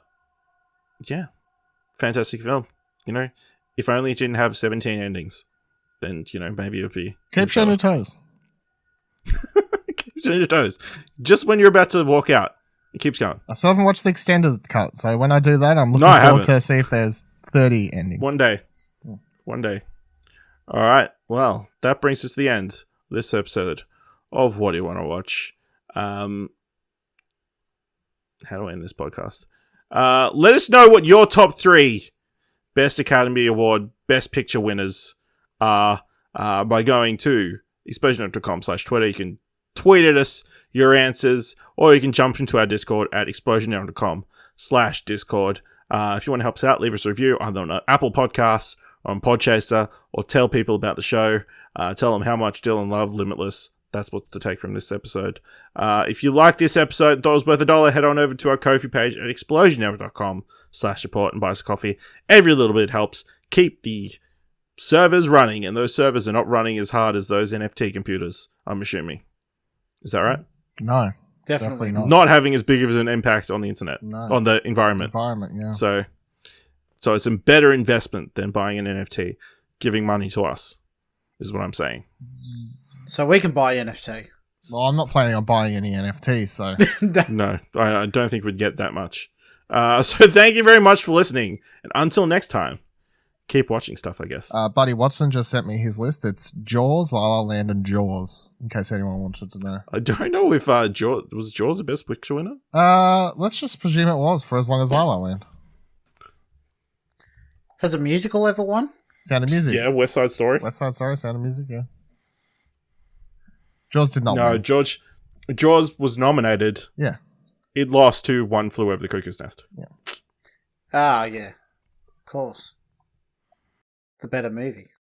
fantastic film. If only it didn't have 17 endings, then maybe it would be. Keep showing your toes. Keep showing your toes. Just when you're about to walk out, it keeps going. I still haven't watched the extended cut, so when I do that, I'm looking I forward haven't. to see if there's 30 endings. One day. All right. Well, that brings us to the end of this episode of What Do You Want to Watch? How do I end this podcast? Let us know what your top 3 Best Academy Award, Best Picture winners are by going to explosion.com/Twitter. You can tweet at us your answers, or you can jump into our Discord at explosion.com/Discord. If you want to help us out, leave us a review either on Apple Podcasts or on Podchaser, or tell people about the show. Tell them how much Dylan loved Limitless. That's what's to take from this episode. If you like this episode, $1 worth $1, head on over to our Ko-fi page at explosionnetwork.com/support and buy us a coffee. Every little bit helps keep the servers running, and those servers are not running as hard as those NFT computers, I'm assuming. Is that right? No. Definitely not. Not having as big of an impact on the internet, No. on the environment. Yeah. So it's a better investment than buying an NFT, giving money to us, is what I'm saying. So we can buy NFT. Well, I'm not planning on buying any NFTs, so. No, I don't think we'd get that much. So thank you very much for listening, and until next time, keep watching stuff, I guess. Buddy Watson just sent me his list. It's Jaws, La La Land, and Jaws, in case anyone wanted to know. I don't know if Jaws the best picture winner? Let's just presume it was, for as long as La La Land. Has a musical ever won? Sound of Music. Yeah, West Side Story. West Side Story, Sound of Music, yeah. Jaws did not No, win. Jaws was nominated. Yeah. It lost to One Flew Over the Cuckoo's Nest. Ah, yeah. Of course. The better movie.